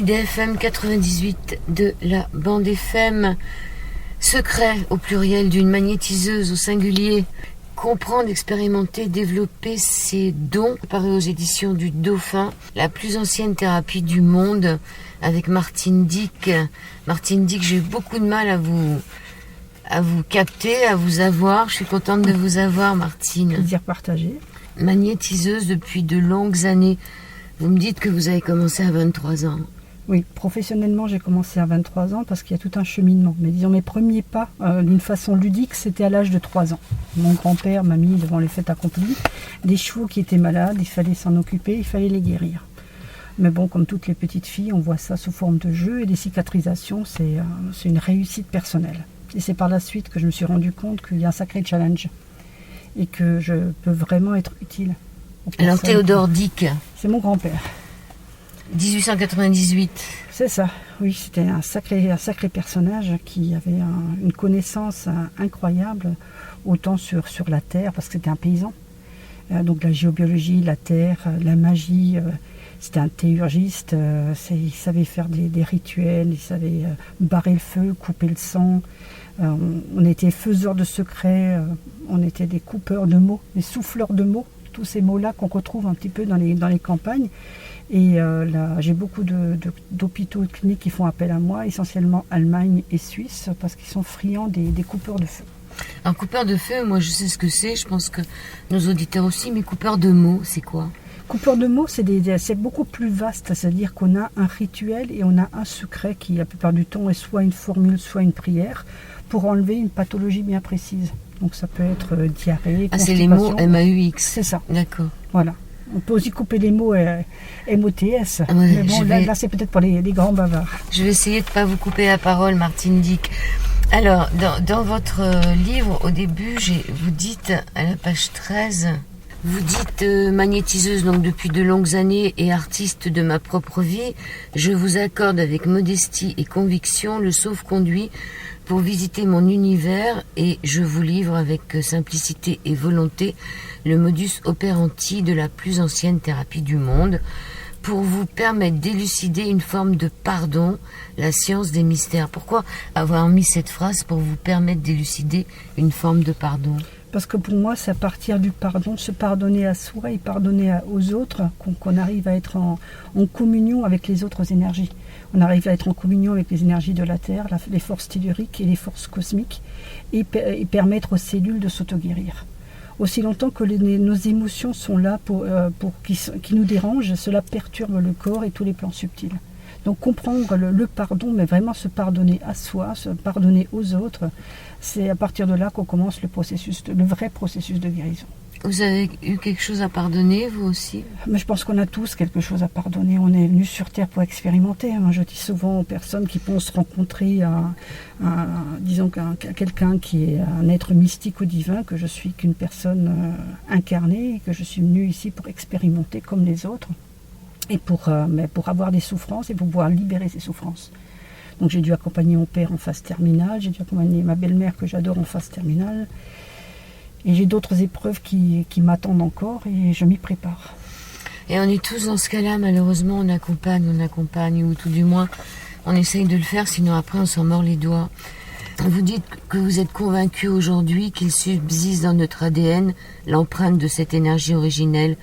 IDFM 98 de la bande FM. Secret au pluriel d'une magnétiseuse au singulier. Comprendre, expérimenter, développer ses dons. Paru aux éditions du Dauphin. La plus ancienne thérapie du monde avec Martine Dick. Martine Dick, j'ai eu beaucoup de mal à vous capter, à vous avoir. Je suis contente de vous avoir, Martine. Plaisir partagé. Magnétiseuse depuis de longues années. Vous me dites que vous avez commencé à 23 ans. Oui, professionnellement, j'ai commencé à 23 ans parce qu'il y a tout un cheminement. Mais disons, mes premiers pas, d'une façon ludique, c'était à l'âge de 3 ans. Mon grand-père m'a mis devant les faits accomplis. Des chevaux qui étaient malades, il fallait s'en occuper, il fallait les guérir. Mais bon, comme toutes les petites filles, on voit ça sous forme de jeu et des cicatrisations, c'est une réussite personnelle. Et c'est par la suite que je me suis rendu compte qu'il y a un sacré challenge et que je peux vraiment être utile. Alors Théodore Dick. C'est mon grand-père. 1898. C'est ça, oui, c'était un sacré personnage qui avait une connaissance incroyable, autant sur la terre, parce que c'était un paysan. Donc la géobiologie, la terre, la magie, c'était un théurgiste, il savait faire des rituels, il savait barrer le feu, couper le sang. On était faiseurs de secrets, on était des coupeurs de mots, des souffleurs de mots, tous ces mots-là qu'on retrouve un petit peu dans les campagnes. Et là, j'ai beaucoup d'hôpitaux et de cliniques qui font appel à moi, essentiellement Allemagne et Suisse, parce qu'ils sont friands des coupeurs de feu. Un coupeur de feu, moi je sais ce que c'est, je pense que nos auditeurs aussi, mais coupeur de mots, c'est quoi? Coupeur de mots, c'est beaucoup plus vaste, c'est-à-dire qu'on a un rituel et on a un secret qui, la plupart du temps, est soit une formule, soit une prière, pour enlever une pathologie bien précise. Donc ça peut être diarrhée, constipation. C'est les mots MAUX. C'est ça. D'accord. Voilà. On peut aussi couper les mots MOTS. Ouais, mais bon, là c'est peut-être pour les grands bavards. Je vais essayer de ne pas vous couper la parole, Martine Dick. Alors, dans votre livre, au début, vous dites, à la page 13, vous dites magnétiseuse donc depuis de longues années et artiste de ma propre vie, je vous accorde avec modestie et conviction le sauf-conduit pour visiter mon univers et je vous livre avec simplicité et volonté le modus operandi de la plus ancienne thérapie du monde pour vous permettre d'élucider une forme de pardon, la science des mystères. Pourquoi avoir mis cette phrase pour vous permettre d'élucider une forme de pardon? Parce que pour moi, c'est à partir du pardon, se pardonner à soi et pardonner aux autres, qu'on arrive à être en communion avec les autres énergies. On arrive à être en communion avec les énergies de la Terre, les forces telluriques et les forces cosmiques, et permettre aux cellules de s'auto-guérir. Aussi longtemps que nos émotions sont là qui nous dérangent, cela perturbe le corps et tous les plans subtils. Donc comprendre le pardon, mais vraiment se pardonner à soi, se pardonner aux autres, c'est à partir de là qu'on commence le vrai processus de guérison. Vous avez eu quelque chose à pardonner, vous aussi? Mais je pense qu'on a tous quelque chose à pardonner. On est venu sur Terre pour expérimenter. Moi, je dis souvent aux personnes qui pensent rencontrer disons quelqu'un qui est un être mystique ou divin, que je suis qu'une personne incarnée, et que je suis venue ici pour expérimenter comme les autres, et pour avoir des souffrances et pour pouvoir libérer ces souffrances. Donc j'ai dû accompagner mon père en phase terminale, j'ai dû accompagner ma belle-mère que j'adore en phase terminale. Et j'ai d'autres épreuves qui m'attendent encore et je m'y prépare. Et on est tous dans ce cas-là, malheureusement, on accompagne, ou tout du moins, on essaye de le faire, sinon après on s'en mord les doigts. Vous dites que vous êtes convaincu aujourd'hui qu'il subsiste dans notre ADN l'empreinte de cette énergie originelle,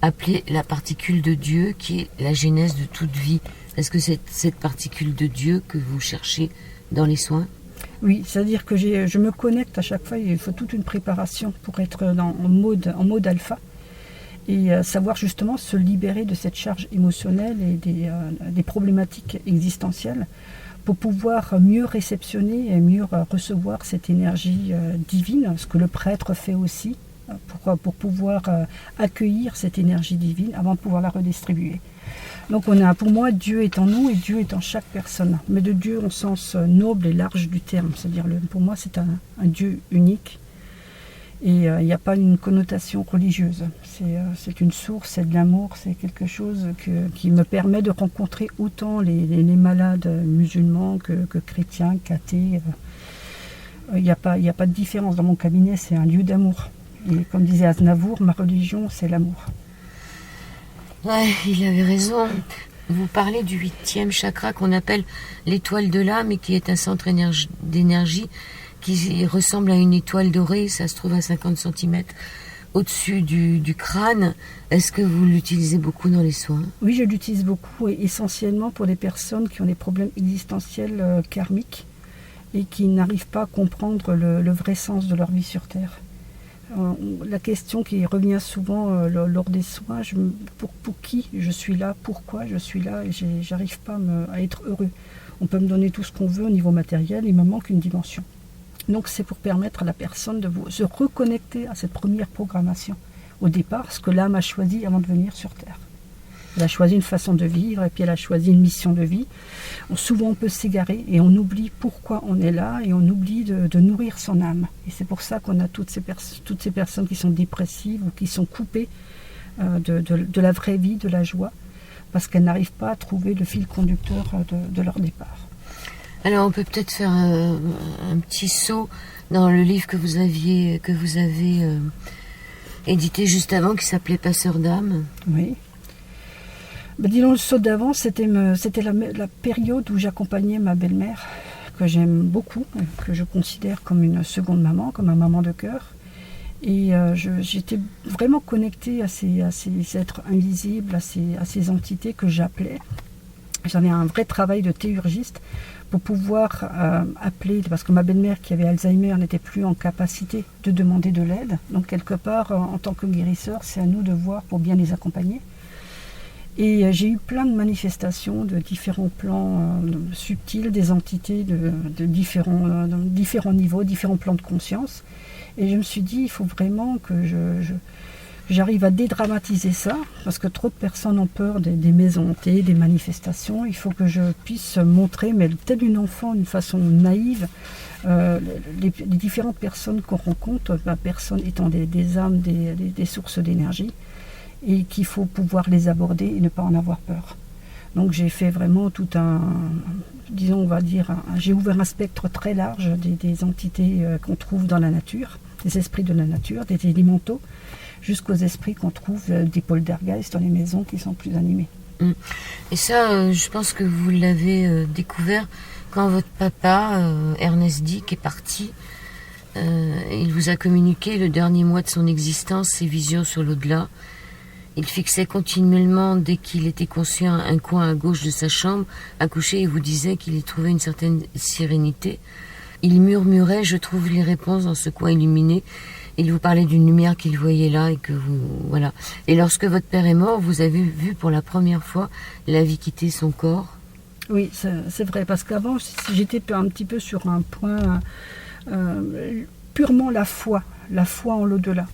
appelée la particule de Dieu, qui est la genèse de toute vie. Est-ce que c'est cette particule de Dieu que vous cherchez dans les soins ? Oui, c'est-à-dire que je me connecte à chaque fois, il faut toute une préparation pour être en mode alpha et savoir justement se libérer de cette charge émotionnelle et des problématiques existentielles pour pouvoir mieux réceptionner et mieux recevoir cette énergie divine, ce que le prêtre fait aussi, pour pouvoir accueillir cette énergie divine avant de pouvoir la redistribuer. Donc pour moi, Dieu est en nous et Dieu est en chaque personne. Mais de Dieu au sens noble et large du terme. C'est-à-dire, pour moi, c'est un Dieu unique. Et il n'y a pas une connotation religieuse. C'est une source, c'est de l'amour, c'est quelque chose qui me permet de rencontrer autant les malades musulmans que chrétiens, qu'athées. Il n'y a pas de différence. Dans mon cabinet, c'est un lieu d'amour. Et comme disait Aznavour, ma religion, c'est l'amour. Ouais, il avait raison. Vous parlez du 8e chakra qu'on appelle l'étoile de l'âme et qui est un centre d'énergie qui ressemble à une étoile dorée. Ça se trouve à 50 cm au-dessus du crâne. Est-ce que vous l'utilisez beaucoup dans les soins? Oui, je l'utilise beaucoup et essentiellement pour des personnes qui ont des problèmes existentiels karmiques et qui n'arrivent pas à comprendre le vrai sens de leur vie sur Terre. La question qui revient souvent lors des soins, pour qui je suis là, pourquoi je suis là, et j'arrive pas à être heureux. On peut me donner tout ce qu'on veut au niveau matériel, il me manque une dimension. Donc c'est pour permettre à la personne de se reconnecter à cette première programmation. Au départ, ce que l'âme a choisi avant de venir sur Terre. Elle a choisi une façon de vivre et puis elle a choisi une mission de vie. Souvent on peut s'égarer et on oublie pourquoi on est là et on oublie de nourrir son âme. Et c'est pour ça qu'on a toutes ces personnes qui sont dépressives ou qui sont coupées de la vraie vie, de la joie, parce qu'elles n'arrivent pas à trouver le fil conducteur de leur départ. Alors on peut peut-être faire un petit saut dans le livre que vous avez édité juste avant, qui s'appelait Passeur d'âme. Oui. Disons, le saut d'avant, c'était la période où j'accompagnais ma belle-mère, que j'aime beaucoup, que je considère comme une seconde maman, comme un maman de cœur. Et j'étais vraiment connectée à ces êtres invisibles, à ces entités que j'appelais. J'avais un vrai travail de théurgiste pour pouvoir appeler, parce que ma belle-mère qui avait Alzheimer n'était plus en capacité de demander de l'aide. Donc quelque part, en tant que guérisseur, c'est à nous de voir pour bien les accompagner. Et j'ai eu plein de manifestations de différents plans subtils, des entités de différents niveaux, différents plans de conscience. Et je me suis dit, il faut vraiment que j'arrive à dédramatiser ça, parce que trop de personnes ont peur des maisons hantées, des manifestations. Il faut que je puisse montrer, mais peut-être une enfant, d'une façon naïve, les différentes personnes qu'on rencontre, personnes étant des âmes, des sources d'énergie, et qu'il faut pouvoir les aborder et ne pas en avoir peur. Donc j'ai fait vraiment tout disons on va dire, j'ai ouvert un spectre très large des entités qu'on trouve dans la nature, des esprits de la nature, des élémentaux, jusqu'aux esprits qu'on trouve des poltergeists dans les maisons qui sont plus animées. Et ça, je pense que vous l'avez découvert quand votre papa, Ernest Dick, est parti. Il vous a communiqué le dernier mois de son existence ses visions sur l'au-delà. Il fixait continuellement, dès qu'il était conscient, un coin à gauche de sa chambre, à coucher, et vous disait qu'il y trouvait une certaine sérénité. Il murmurait « Je trouve les réponses dans ce coin illuminé ». Il vous parlait d'une lumière qu'il voyait là et que vous... Voilà. Et lorsque votre père est mort, vous avez vu pour la première fois la vie quitter son corps. Oui, c'est vrai, parce qu'avant, j'étais un petit peu sur un point purement la foi en l'au-delà.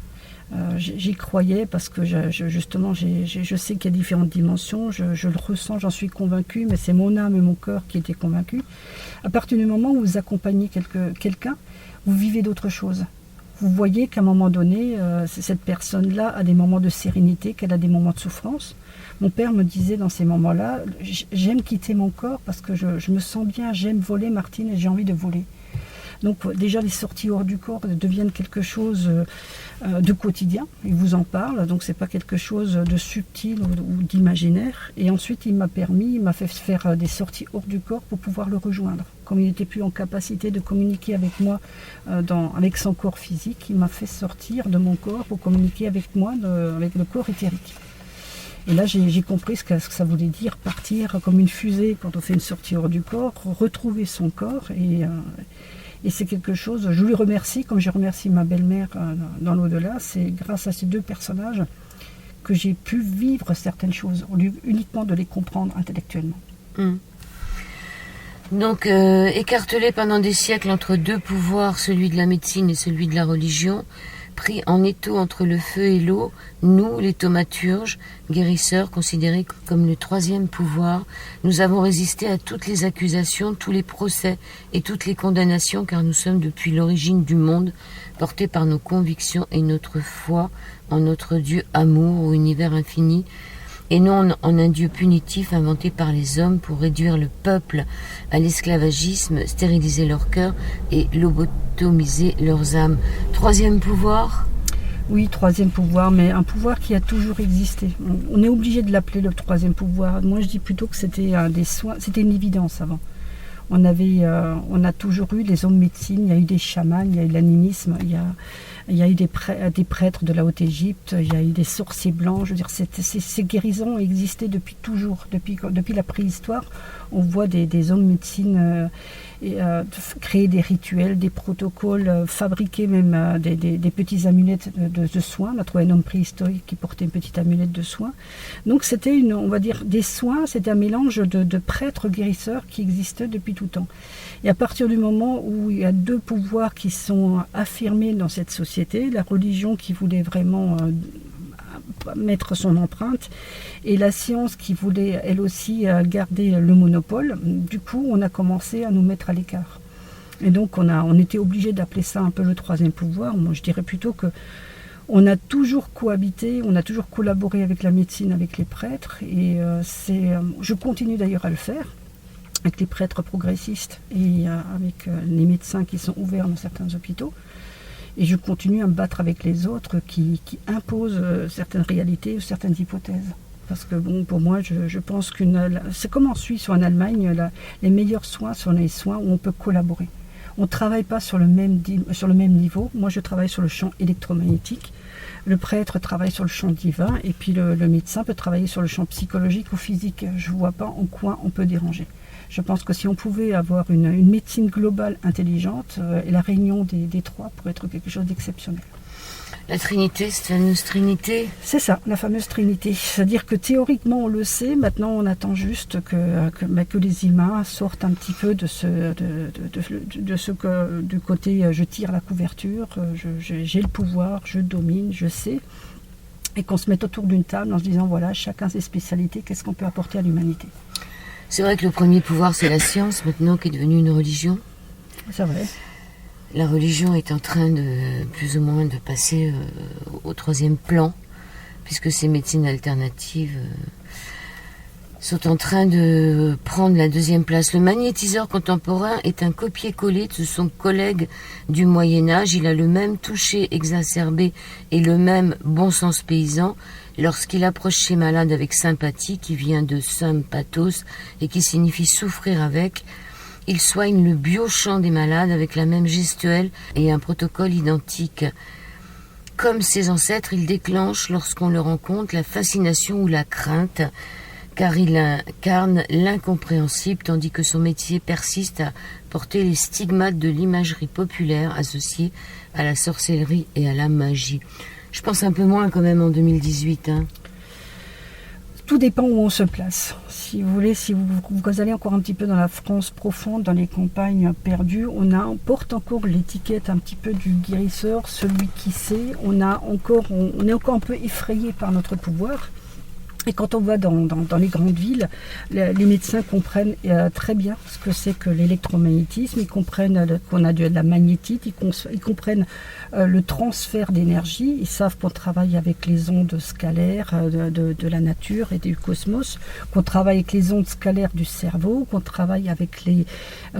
J'y croyais parce que justement je sais qu'il y a différentes dimensions, je le ressens, j'en suis convaincue, mais c'est mon âme et mon cœur qui étaient convaincus. À partir du moment où vous accompagnez quelqu'un, vous vivez d'autres choses. Vous voyez qu'à un moment donné, cette personne-là a des moments de sérénité, qu'elle a des moments de souffrance. Mon père me disait dans ces moments-là, j'aime quitter mon corps parce que je me sens bien, j'aime voler Martine et j'ai envie de voler. Donc déjà les sorties hors du corps deviennent quelque chose de quotidien, il vous en parle, donc c'est pas quelque chose de subtil ou d'imaginaire. Et ensuite il m'a fait faire des sorties hors du corps pour pouvoir le rejoindre. Comme il n'était plus en capacité de communiquer avec moi avec son corps physique, il m'a fait sortir de mon corps pour communiquer avec moi, avec le corps éthérique. Et là, j'ai compris ce que ça voulait dire, partir comme une fusée quand on fait une sortie hors du corps, retrouver son corps. Et c'est quelque chose, je lui remercie, comme je remercie ma belle-mère dans l'au-delà, c'est grâce à ces deux personnages que j'ai pu vivre certaines choses, au lieu uniquement de les comprendre intellectuellement. Donc, écartelé pendant des siècles entre deux pouvoirs, celui de la médecine et celui de la religion, pris en étau entre le feu et l'eau, nous, les thaumaturges, guérisseurs, considérés comme le troisième pouvoir, nous avons résisté à toutes les accusations, tous les procès et toutes les condamnations, car nous sommes depuis l'origine du monde portés par nos convictions et notre foi en notre Dieu amour ou univers infini, et non en un Dieu punitif inventé par les hommes pour réduire le peuple à l'esclavagisme, stériliser leur cœur et lobotomiser leurs âmes. Troisième pouvoir ? Oui, troisième pouvoir, mais un pouvoir qui a toujours existé. On est obligé de l'appeler le troisième pouvoir. Moi, je dis plutôt que c'était des soins, c'était une évidence avant. On a toujours eu des hommes médecine, il y a eu des chamans, il y a eu l'animisme, il y a eu des prêtres de la Haute-Égypte, il y a eu des sorciers blancs. Je veux dire, ces guérisons ont existé depuis toujours, depuis la préhistoire. On voit des hommes médecine créer des rituels, des protocoles, fabriquer même des petites amulettes de soins. On a trouvé un homme préhistorique qui portait une petite amulette de soins. Donc c'était on va dire, des soins, c'était un mélange de prêtres guérisseurs qui existaient depuis tout temps. Et à partir du moment où il y a deux pouvoirs qui sont affirmés dans cette société, la religion qui voulait vraiment mettre son empreinte et la science qui voulait elle aussi garder le monopole, du coup on a commencé à nous mettre à l'écart. Et donc on était obligé d'appeler ça un peu le troisième pouvoir. Moi je dirais plutôt que on a toujours cohabité, on a toujours collaboré avec la médecine, avec les prêtres, et je continue d'ailleurs à le faire avec les prêtres progressistes et avec les médecins qui sont ouverts dans certains hôpitaux. Et je continue à me battre avec les autres qui imposent certaines réalités ou certaines hypothèses. Parce que bon, pour moi, je pense c'est comme en Suisse ou en Allemagne, les meilleurs soins sont les soins où on peut collaborer. On ne travaille pas sur le même niveau. Moi, je travaille sur le champ électromagnétique. Le prêtre travaille sur le champ divin. Et puis le médecin peut travailler sur le champ psychologique ou physique. Je ne vois pas en quoi on peut déranger. Je pense que si on pouvait avoir une médecine globale intelligente, et la réunion des trois pourrait être quelque chose d'exceptionnel. La Trinité, cette fameuse Trinité. C'est ça, la fameuse Trinité. C'est-à-dire que théoriquement on le sait, maintenant on attend juste que les humains sortent un petit peu du côté je tire la couverture, j'ai le pouvoir, je domine, je sais, et qu'on se mette autour d'une table en se disant voilà, chacun ses spécialités, qu'est-ce qu'on peut apporter à l'humanité. C'est vrai que le premier pouvoir, c'est la science, maintenant, qui est devenue une religion. C'est vrai. La religion est en train de, plus ou moins, de passer au troisième plan, puisque ces médecines alternatives sont en train de prendre la deuxième place. Le magnétiseur contemporain est un copier-coller de son collègue du Moyen-Âge. Il a le même toucher exacerbé et le même bon sens paysan. Lorsqu'il approche ses malades avec sympathie, qui vient de sympathos et qui signifie souffrir avec, il soigne le bio-champ des malades avec la même gestuelle et un protocole identique. Comme ses ancêtres, il déclenche, lorsqu'on le rencontre, la fascination ou la crainte, car il incarne l'incompréhensible, tandis que son métier persiste à porter les stigmates de l'imagerie populaire associée à la sorcellerie et à la magie. Je pense un peu moins quand même en 2018. Tout dépend où on se place. Si vous voulez, si vous allez encore un petit peu dans la France profonde, dans les campagnes perdues, on porte encore l'étiquette un petit peu du guérisseur, celui qui sait. On est encore un peu effrayé par notre pouvoir. Et quand on va dans les grandes villes, les médecins comprennent très bien ce que c'est que l'électromagnétisme, ils comprennent qu'on a de la magnétite, ils comprennent le transfert d'énergie, ils savent qu'on travaille avec les ondes scalaires de la nature et du cosmos, qu'on travaille avec les ondes scalaires du cerveau, qu'on travaille avec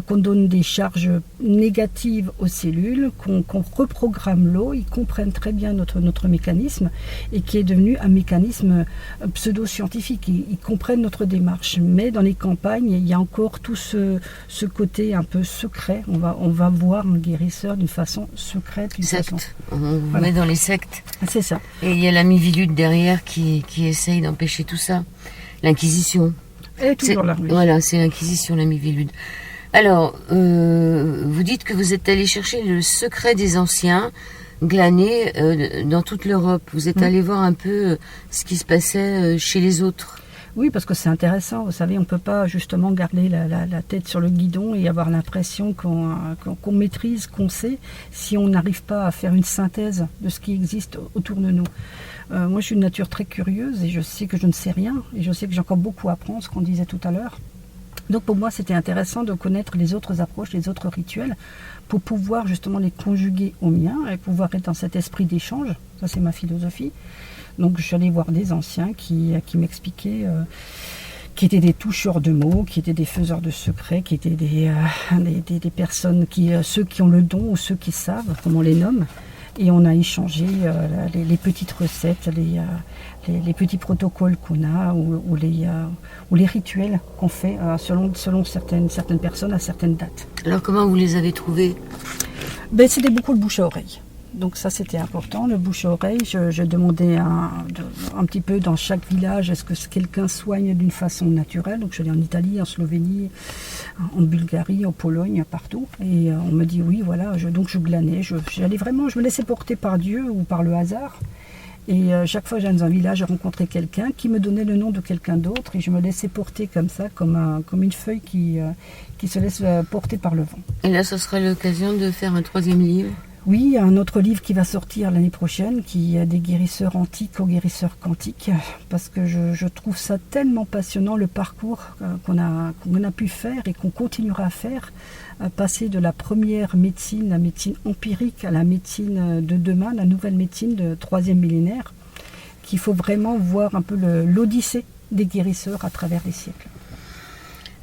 qu'on donne des charges négatives aux cellules, qu'on reprogramme l'eau. Ils comprennent très bien notre mécanisme et qui est devenu un mécanisme pseudo-scientifiques, ils comprennent notre démarche, mais dans les campagnes, il y a encore tout ce côté un peu secret. On va voir un guérisseur d'une façon secrète. On vous met dans les sectes. C'est ça. Et il y a l'ami Vilude derrière qui essaye d'empêcher tout ça. L'Inquisition. Elle est toujours là. Oui. Voilà, c'est l'Inquisition, l'ami Vilude. Alors, vous dites que vous êtes allé chercher le secret des anciens, glané dans toute l'Europe. Vous êtes allé voir un peu ce qui se passait chez les autres. Oui, parce que c'est intéressant. Vous savez, on ne peut pas justement garder la tête sur le guidon et avoir l'impression qu'on maîtrise, qu'on sait, si on n'arrive pas à faire une synthèse de ce qui existe autour de nous. Moi, je suis une nature très curieuse et je sais que je ne sais rien. Et je sais que j'ai encore beaucoup à apprendre, ce qu'on disait tout à l'heure. Donc pour moi, c'était intéressant de connaître les autres approches, les autres rituels, pour pouvoir justement les conjuguer aux miens et pouvoir être dans cet esprit d'échange. Ça, c'est ma philosophie. Donc je suis allée voir des anciens qui m'expliquaient, qui étaient des toucheurs de mots, qui étaient des faiseurs de secrets, qui étaient des personnes, ceux qui ont le don ou ceux qui savent, comme on les nomme. Et on a échangé les petites recettes, les petits protocoles qu'on a ou les rituels qu'on fait selon certaines personnes à certaines dates. Alors comment vous les avez trouvés? C'était beaucoup le bouche à oreille. Donc ça c'était important, le bouche à oreille. Je demandais un petit peu dans chaque village, est-ce que quelqu'un soigne d'une façon naturelle? Donc je suis allée en Italie, en Slovénie, en Bulgarie, en Pologne, partout. Et on me dit oui, voilà, donc je glanais, j'allais vraiment, je me laissais porter par Dieu ou par le hasard. Et chaque fois que j'allais dans un village, je rencontrais quelqu'un qui me donnait le nom de quelqu'un d'autre et je me laissais porter comme ça, comme une feuille qui se laisse porter par le vent. Et là, ce sera l'occasion de faire un 3e livre? Oui, il y a un autre livre qui va sortir l'année prochaine, qui est des guérisseurs antiques aux guérisseurs quantiques, parce que je trouve ça tellement passionnant, le parcours qu'on a pu faire et qu'on continuera à faire, passer de la première médecine, la médecine empirique, à la médecine de demain, la nouvelle médecine de 3e millénaire, qu'il faut vraiment voir un peu l'odyssée des guérisseurs à travers les siècles.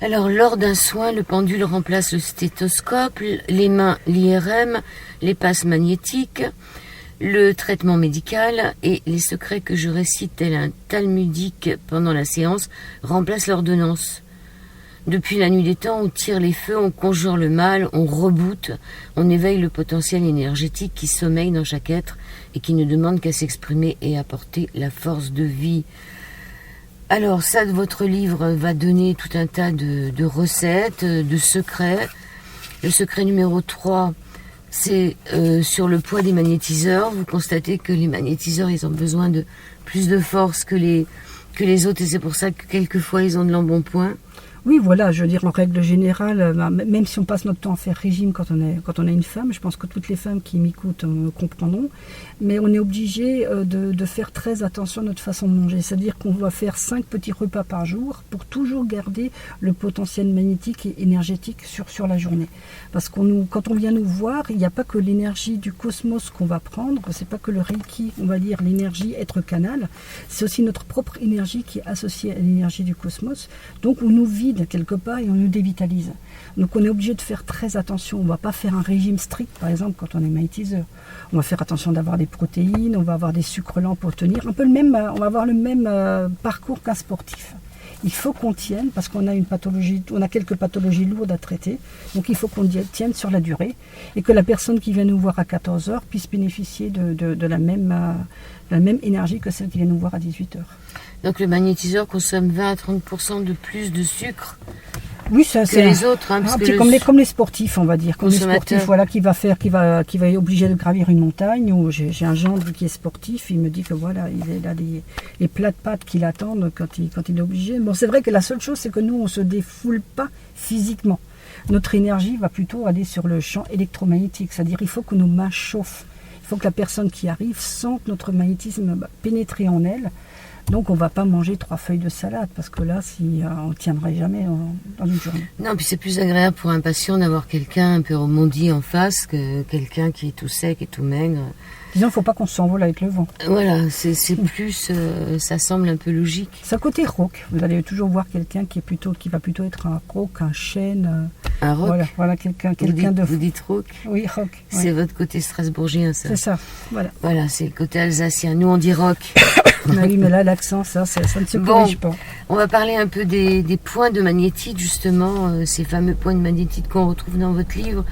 Alors, lors d'un soin, le pendule remplace le stéthoscope, les mains l'IRM, les passes magnétiques, le traitement médical et les secrets que je récite tel un talmudique pendant la séance remplacent l'ordonnance. Depuis la nuit des temps, on tire les feux, on conjure le mal, on reboote, on éveille le potentiel énergétique qui sommeille dans chaque être et qui ne demande qu'à s'exprimer et apporter la force de vie. Alors ça, votre livre va donner tout un tas de recettes, de secrets. Le secret numéro 3, c'est sur le poids des magnétiseurs. Vous constatez que les magnétiseurs, ils ont besoin de plus de force que les autres et c'est pour ça que quelquefois ils ont de l'embonpoint. Oui, voilà, je veux dire, en règle générale, même si on passe notre temps à faire régime quand on est une femme, je pense que toutes les femmes qui m'écoutent comprendront, mais on est obligé de faire très attention à notre façon de manger. C'est-à-dire qu'on va faire 5 petits repas par jour pour toujours garder le potentiel magnétique et énergétique sur la journée. Parce quand on vient nous voir, il n'y a pas que l'énergie du cosmos qu'on va prendre, c'est pas que le Reiki, on va dire l'énergie être canal, c'est aussi notre propre énergie qui est associée à l'énergie du cosmos. Donc on nous vide quelque part et on nous dévitalise. Donc on est obligé de faire très attention. On ne va pas faire un régime strict, par exemple, quand on est magnétiseur. On va faire attention d'avoir des protéines, on va avoir des sucres lents pour tenir. On va avoir le même parcours qu'un sportif. Il faut qu'on tienne parce qu'on a on a quelques pathologies lourdes à traiter. Donc il faut qu'on tienne sur la durée et que la personne qui vient nous voir à 14 heures puisse bénéficier de la même énergie que celle qui vient nous voir à 18 heures. Donc le magnétiseur consomme 20 à 30% de plus de sucre oui, ça, que les autres. Hein, parce que comme les sportifs, on va dire. Comme les sportifs, voilà, qui va être obligé de gravir une montagne. Ou j'ai un gendre qui est sportif, il me dit que voilà, il a les plats de pâtes qui l'attendent quand il est obligé. Bon, c'est vrai que la seule chose, c'est que nous, on ne se défoule pas physiquement. Notre énergie va plutôt aller sur le champ électromagnétique. C'est-à-dire il faut que nos mains chauffent. Il faut que la personne qui arrive sente notre magnétisme pénétrer en elle. Donc on ne va pas manger 3 feuilles de salade parce que là, on ne tiendrait jamais dans une journée. Non, puis c'est plus agréable pour un patient d'avoir quelqu'un un peu remondi en face que quelqu'un qui est tout sec et tout maigre. Disons, il ne faut pas qu'on s'envole avec le vent. Voilà, c'est plus, ça semble un peu logique. C'est un côté rock. Vous allez toujours voir quelqu'un qui va plutôt être un rock, un chêne. Un rock. Voilà quelqu'un de. Vous dites rock. Oui, rock. C'est votre côté strasbourgien, ça. C'est ça. Voilà. Voilà, c'est le côté alsacien. Nous, on dit rock. Oui, mais là, l'accent, ça ne se corrige pas. On va parler un peu des points de magnétite, justement, ces fameux points de magnétite qu'on retrouve dans votre livre.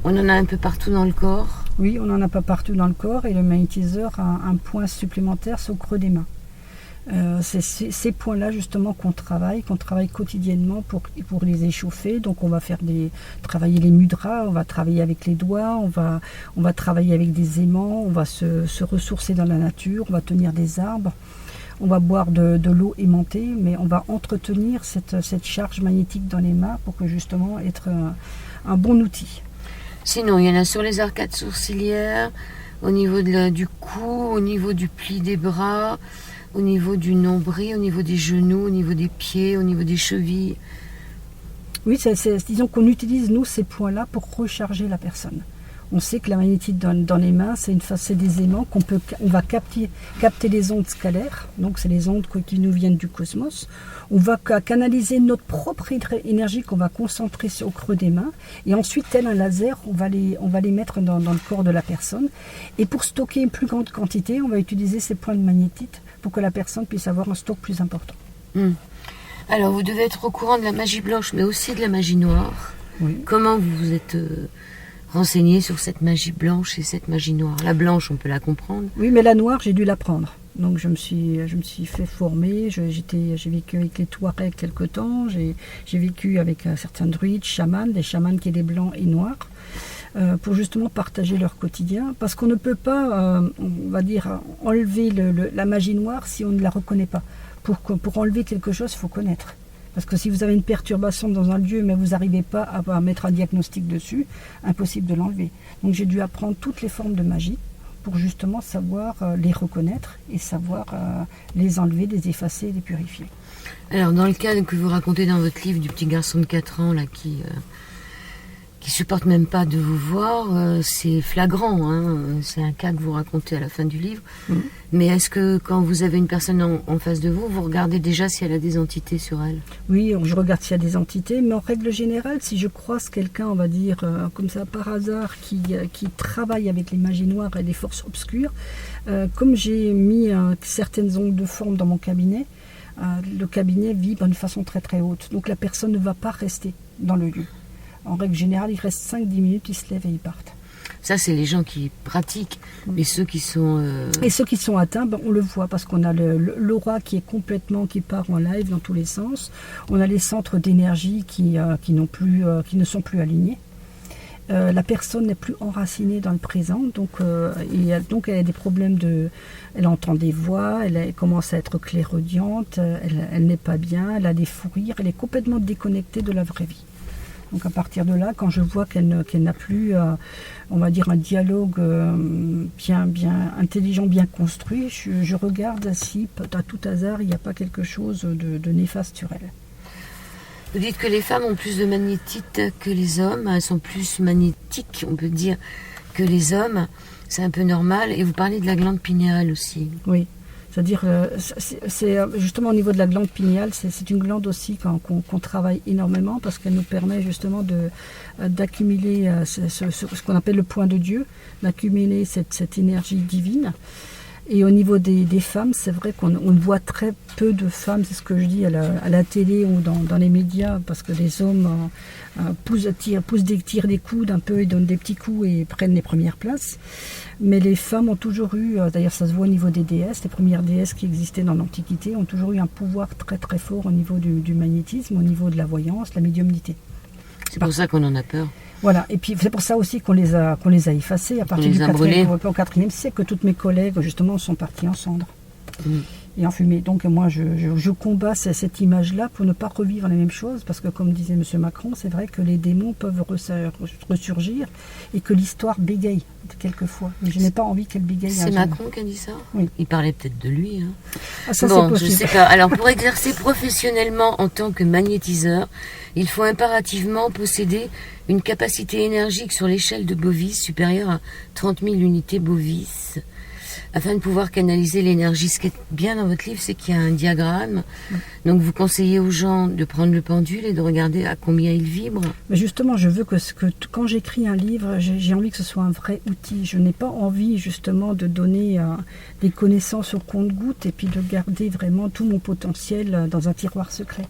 On en a un peu partout dans le corps. Oui, on n'en a pas partout dans le corps et le magnétiseur a un point supplémentaire, c'est au creux des mains. C'est ces points-là justement qu'on travaille quotidiennement pour les échauffer. Donc on va travailler les mudras, on va travailler avec les doigts, on va travailler avec des aimants, on va se ressourcer dans la nature, on va tenir des arbres, on va boire de l'eau aimantée, mais on va entretenir cette charge magnétique dans les mains pour que justement être un bon outil. Sinon, il y en a sur les arcades sourcilières, au niveau du cou, au niveau du pli des bras, au niveau du nombril, au niveau des genoux, au niveau des pieds, au niveau des chevilles. Oui, disons qu'on utilise, nous, ces points-là pour recharger la personne. On sait que la magnétite dans les mains, c'est des aimants on va capter les ondes scalaires, donc c'est les ondes qui nous viennent du cosmos. On va canaliser notre propre énergie qu'on va concentrer au creux des mains, et ensuite, tel un laser, on va les mettre dans le corps de la personne. Et pour stocker une plus grande quantité, on va utiliser ces points de magnétite pour que la personne puisse avoir un stock plus important. Alors, vous devez être au courant de la magie blanche, mais aussi de la magie noire. Oui. Comment vous vous êtes renseigné sur cette magie blanche et cette magie noire? La blanche, on peut la comprendre. Oui, mais la noire, j'ai dû l'apprendre. Donc je me suis fait former. J'ai vécu avec les Touaregs quelque temps. J'ai vécu avec certains druides, chamans, des chamans qui étaient blancs et noirs, pour justement partager leur quotidien. Parce qu'on ne peut pas, on va dire, enlever la magie noire si on ne la reconnaît pas. Pour enlever quelque chose, il faut connaître. Parce que si vous avez une perturbation dans un lieu, mais vous n'arrivez pas à mettre un diagnostic dessus, impossible de l'enlever. Donc j'ai dû apprendre toutes les formes de magie pour justement savoir les reconnaître et savoir les enlever, les effacer, les purifier. Alors, dans le cas que vous racontez dans votre livre du petit garçon de 4 ans là, qui supporte même pas de vous voir, c'est flagrant, hein. C'est un cas que vous racontez à la fin du livre. Mais est-ce que quand vous avez une personne en face de vous, vous regardez déjà si elle a des entités sur elle? Oui, je regarde s'il y a des entités, mais en règle générale, si je croise quelqu'un, on va dire, comme ça par hasard, qui travaille avec les magies noires et les forces obscures, comme j'ai mis certaines ondes de forme dans mon cabinet, le cabinet vibre d'une façon très très haute. Donc la personne ne va pas rester dans le lieu. En règle générale, il reste 5-10 minutes, ils se lèvent et ils partent. Ça, c'est les gens qui pratiquent, mais ceux qui sont... Et ceux qui sont atteints, on le voit parce qu'on a l'aura qui part en live dans tous les sens. On a les centres d'énergie qui ne sont plus alignés. La personne n'est plus enracinée dans le présent, donc elle a des problèmes elle entend des voix, elle commence à être clairaudiente, elle n'est pas bien, elle a des fous rires, elle est complètement déconnectée de la vraie vie. Donc à partir de là, quand je vois qu'elle n'a plus, on va dire, un dialogue bien intelligent, bien construit, je regarde si, à tout hasard, il n'y a pas quelque chose de néfaste sur elle. Vous dites que les femmes ont plus de magnétite que les hommes, elles sont plus magnétiques, on peut dire, que les hommes. C'est un peu normal. Et vous parlez de la glande pinéale aussi. Oui. C'est-à-dire, c'est justement au niveau de la glande pinéale, c'est une glande aussi qu'on travaille énormément parce qu'elle nous permet justement d'accumuler ce qu'on appelle le point de Dieu, d'accumuler cette énergie divine. Et au niveau des femmes, c'est vrai qu'on voit très peu de femmes, c'est ce que je dis à la télé ou dans les médias, parce que les hommes tirent des coudes un peu, ils donnent des petits coups et prennent les premières places. Mais les femmes ont toujours eu, d'ailleurs ça se voit au niveau des déesses, les premières déesses qui existaient dans l'Antiquité ont toujours eu un pouvoir très très fort au niveau du magnétisme, au niveau de la voyance, la médiumnité. C'est pour ça qu'on en a peur. Voilà, et puis c'est pour ça aussi qu'on les a effacés à partir du 4e siècle, que toutes mes collègues justement sont parties en cendres et en fumée. Donc moi je combats cette image-là pour ne pas revivre les mêmes choses, parce que comme disait M. Macron, c'est vrai que les démons peuvent ressurgir et que l'histoire bégaye quelquefois. Mais je n'ai pas envie qu'elle bégaye. C'est Macron qui a dit ça? Oui. Il parlait peut-être de lui. Hein. Ah, ça, bon, c'est possible. Je sais pas. Alors pour exercer professionnellement en tant que magnétiseur, il faut impérativement posséder une capacité énergique sur l'échelle de Bovis supérieure à 30 000 unités Bovis, afin de pouvoir canaliser l'énergie. Ce qui est bien dans votre livre, c'est qu'il y a un diagramme. Donc vous conseillez aux gens de prendre le pendule et de regarder à combien il vibre. Mais justement, je veux que quand j'écris un livre, j'ai envie que ce soit un vrai outil. Je n'ai pas envie justement de donner des connaissances au compte-gouttes et puis de garder vraiment tout mon potentiel dans un tiroir secret.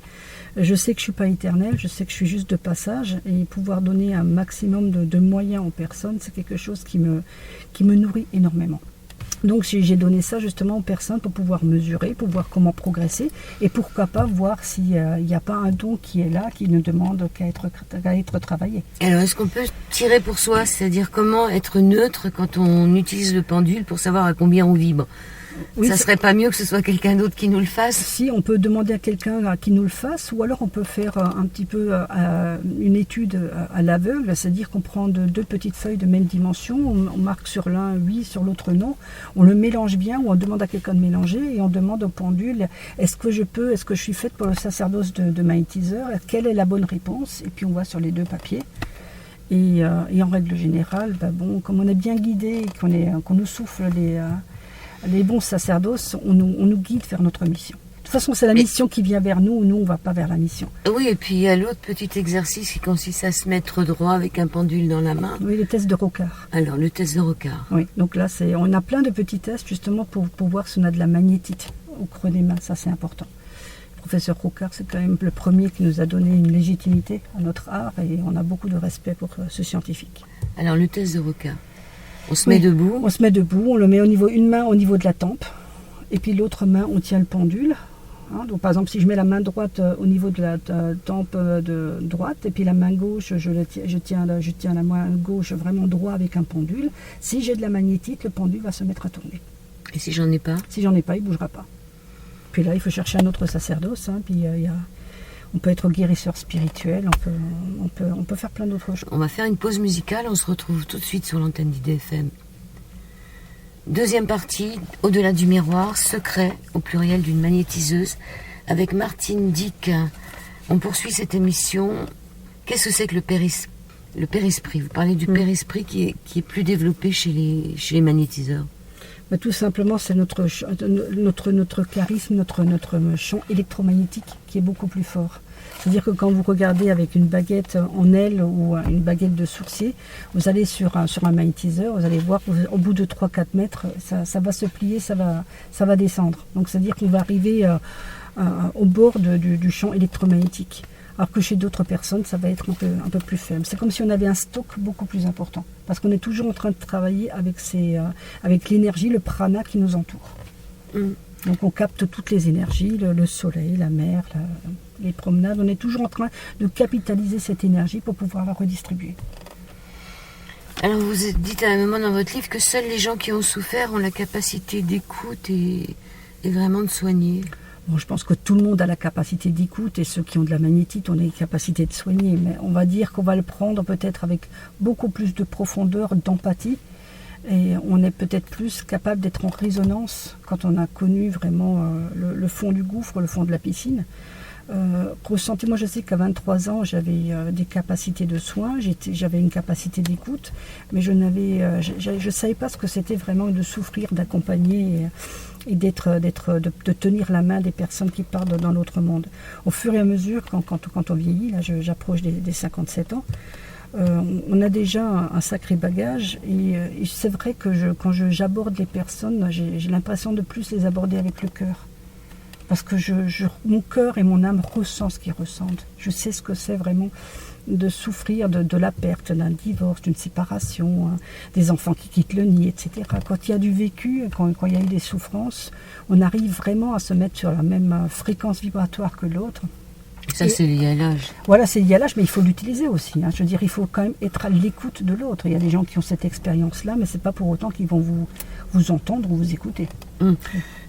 Je sais que je ne suis pas éternelle, je sais que je suis juste de passage, et pouvoir donner un maximum de moyens aux personnes, c'est quelque chose qui me nourrit énormément. Donc j'ai donné ça justement aux personnes pour pouvoir mesurer, pour voir comment progresser, et pourquoi pas voir s'il n'y a pas un don qui est là, qui ne demande qu'à être travaillé. Alors est-ce qu'on peut tirer pour soi, c'est-à-dire comment être neutre quand on utilise le pendule pour savoir à combien on vibre? Oui, ça serait pas mieux que ce soit quelqu'un d'autre qui nous le fasse? Si, on peut demander à quelqu'un qui nous le fasse, ou alors on peut faire un petit peu une étude à l'aveugle, c'est-à-dire qu'on prend deux petites feuilles de même dimension, on marque sur l'un oui, sur l'autre non, on le mélange bien, ou on demande à quelqu'un de mélanger, et on demande au pendule, est-ce que je suis faite pour le sacerdoce de magnétiseur, quelle est la bonne réponse? Et puis on voit sur les deux papiers. Et en règle générale, comme on est bien guidé et qu'on nous souffle les bons sacerdoces, on nous guide vers notre mission. De toute façon, c'est la mission qui vient vers nous on ne va pas vers la mission. Oui, et puis il y a l'autre petit exercice qui consiste à se mettre droit avec un pendule dans la main. Oui, le test de Rocard. Alors, le test de Rocard. Oui, donc là, on a plein de petits tests justement pour voir si on a de la magnétite au creux des mains, ça c'est important. Le professeur Rocard, c'est quand même le premier qui nous a donné une légitimité à notre art et on a beaucoup de respect pour ce scientifique. Alors, le test de Rocard. On se met debout. On se met debout, on le met une main au niveau de la tempe et puis l'autre main, on tient le pendule. Donc par exemple, si je mets la main droite au niveau de la tempe de droite et puis la main gauche, je tiens la main gauche vraiment droit avec un pendule. Si j'ai de la magnétite, le pendule va se mettre à tourner. Et si j'en ai pas? Si j'en ai pas, il ne bougera pas. Puis là, il faut chercher un autre sacerdoce. Puis on peut être guérisseur spirituel, on peut faire plein d'autres choses. On va faire une pause musicale, on se retrouve tout de suite sur l'antenne d'IDFM. Deuxième partie, au-delà du miroir, secret au pluriel d'une magnétiseuse, avec Martine Dick. On poursuit cette émission. Qu'est-ce que c'est que le périsprit? Vous parlez du périsprit qui est plus développé chez les magnétiseurs. Tout simplement, c'est notre charisme, notre champ électromagnétique qui est beaucoup plus fort. C'est-à-dire que quand vous regardez avec une baguette en aile ou une baguette de sourcier, vous allez sur un magnétiseur, vous allez voir qu'au bout de 3-4 mètres, ça va se plier, ça va descendre. Donc c'est-à-dire qu'on va arriver au bord du champ électromagnétique. Alors que chez d'autres personnes, ça va être un peu plus faible. C'est comme si on avait un stock beaucoup plus important. Parce qu'on est toujours en train de travailler avec l'énergie, le prana qui nous entoure. Donc on capte toutes les énergies, le soleil, la mer, les promenades. On est toujours en train de capitaliser cette énergie pour pouvoir la redistribuer. Alors vous dites à un moment dans votre livre que seuls les gens qui ont souffert ont la capacité d'écoute et vraiment de soigner. Bon, je pense que tout le monde a la capacité d'écoute et ceux qui ont de la magnétite ont la capacité de soigner. Mais on va dire qu'on va le prendre peut-être avec beaucoup plus de profondeur, d'empathie. Et on est peut-être plus capable d'être en résonance quand on a connu vraiment le fond du gouffre, le fond de la piscine. Moi je sais qu'à 23 ans j'avais des capacités de soins, j'avais une capacité d'écoute, mais je ne savais pas ce que c'était vraiment de souffrir, d'accompagner et de tenir la main des personnes qui partent dans l'autre monde. Au fur et à mesure, quand on vieillit, là j'approche des 57 ans, on a déjà un sacré bagage et c'est vrai que quand j'aborde les personnes, j'ai l'impression de plus les aborder avec le cœur. Parce que mon cœur et mon âme ressentent ce qu'ils ressentent. Je sais ce que c'est vraiment de souffrir de la perte, d'un divorce, d'une séparation, des enfants qui quittent le nid, etc. Quand il y a du vécu, quand il y a eu des souffrances, on arrive vraiment à se mettre sur la même fréquence vibratoire que l'autre. Ça, c'est lié à l'âge. Voilà, c'est lié à l'âge, mais il faut l'utiliser aussi. Je veux dire, il faut quand même être à l'écoute de l'autre. Il y a des gens qui ont cette expérience-là, mais ce n'est pas pour autant qu'ils vont vous entendre ou vous écouter.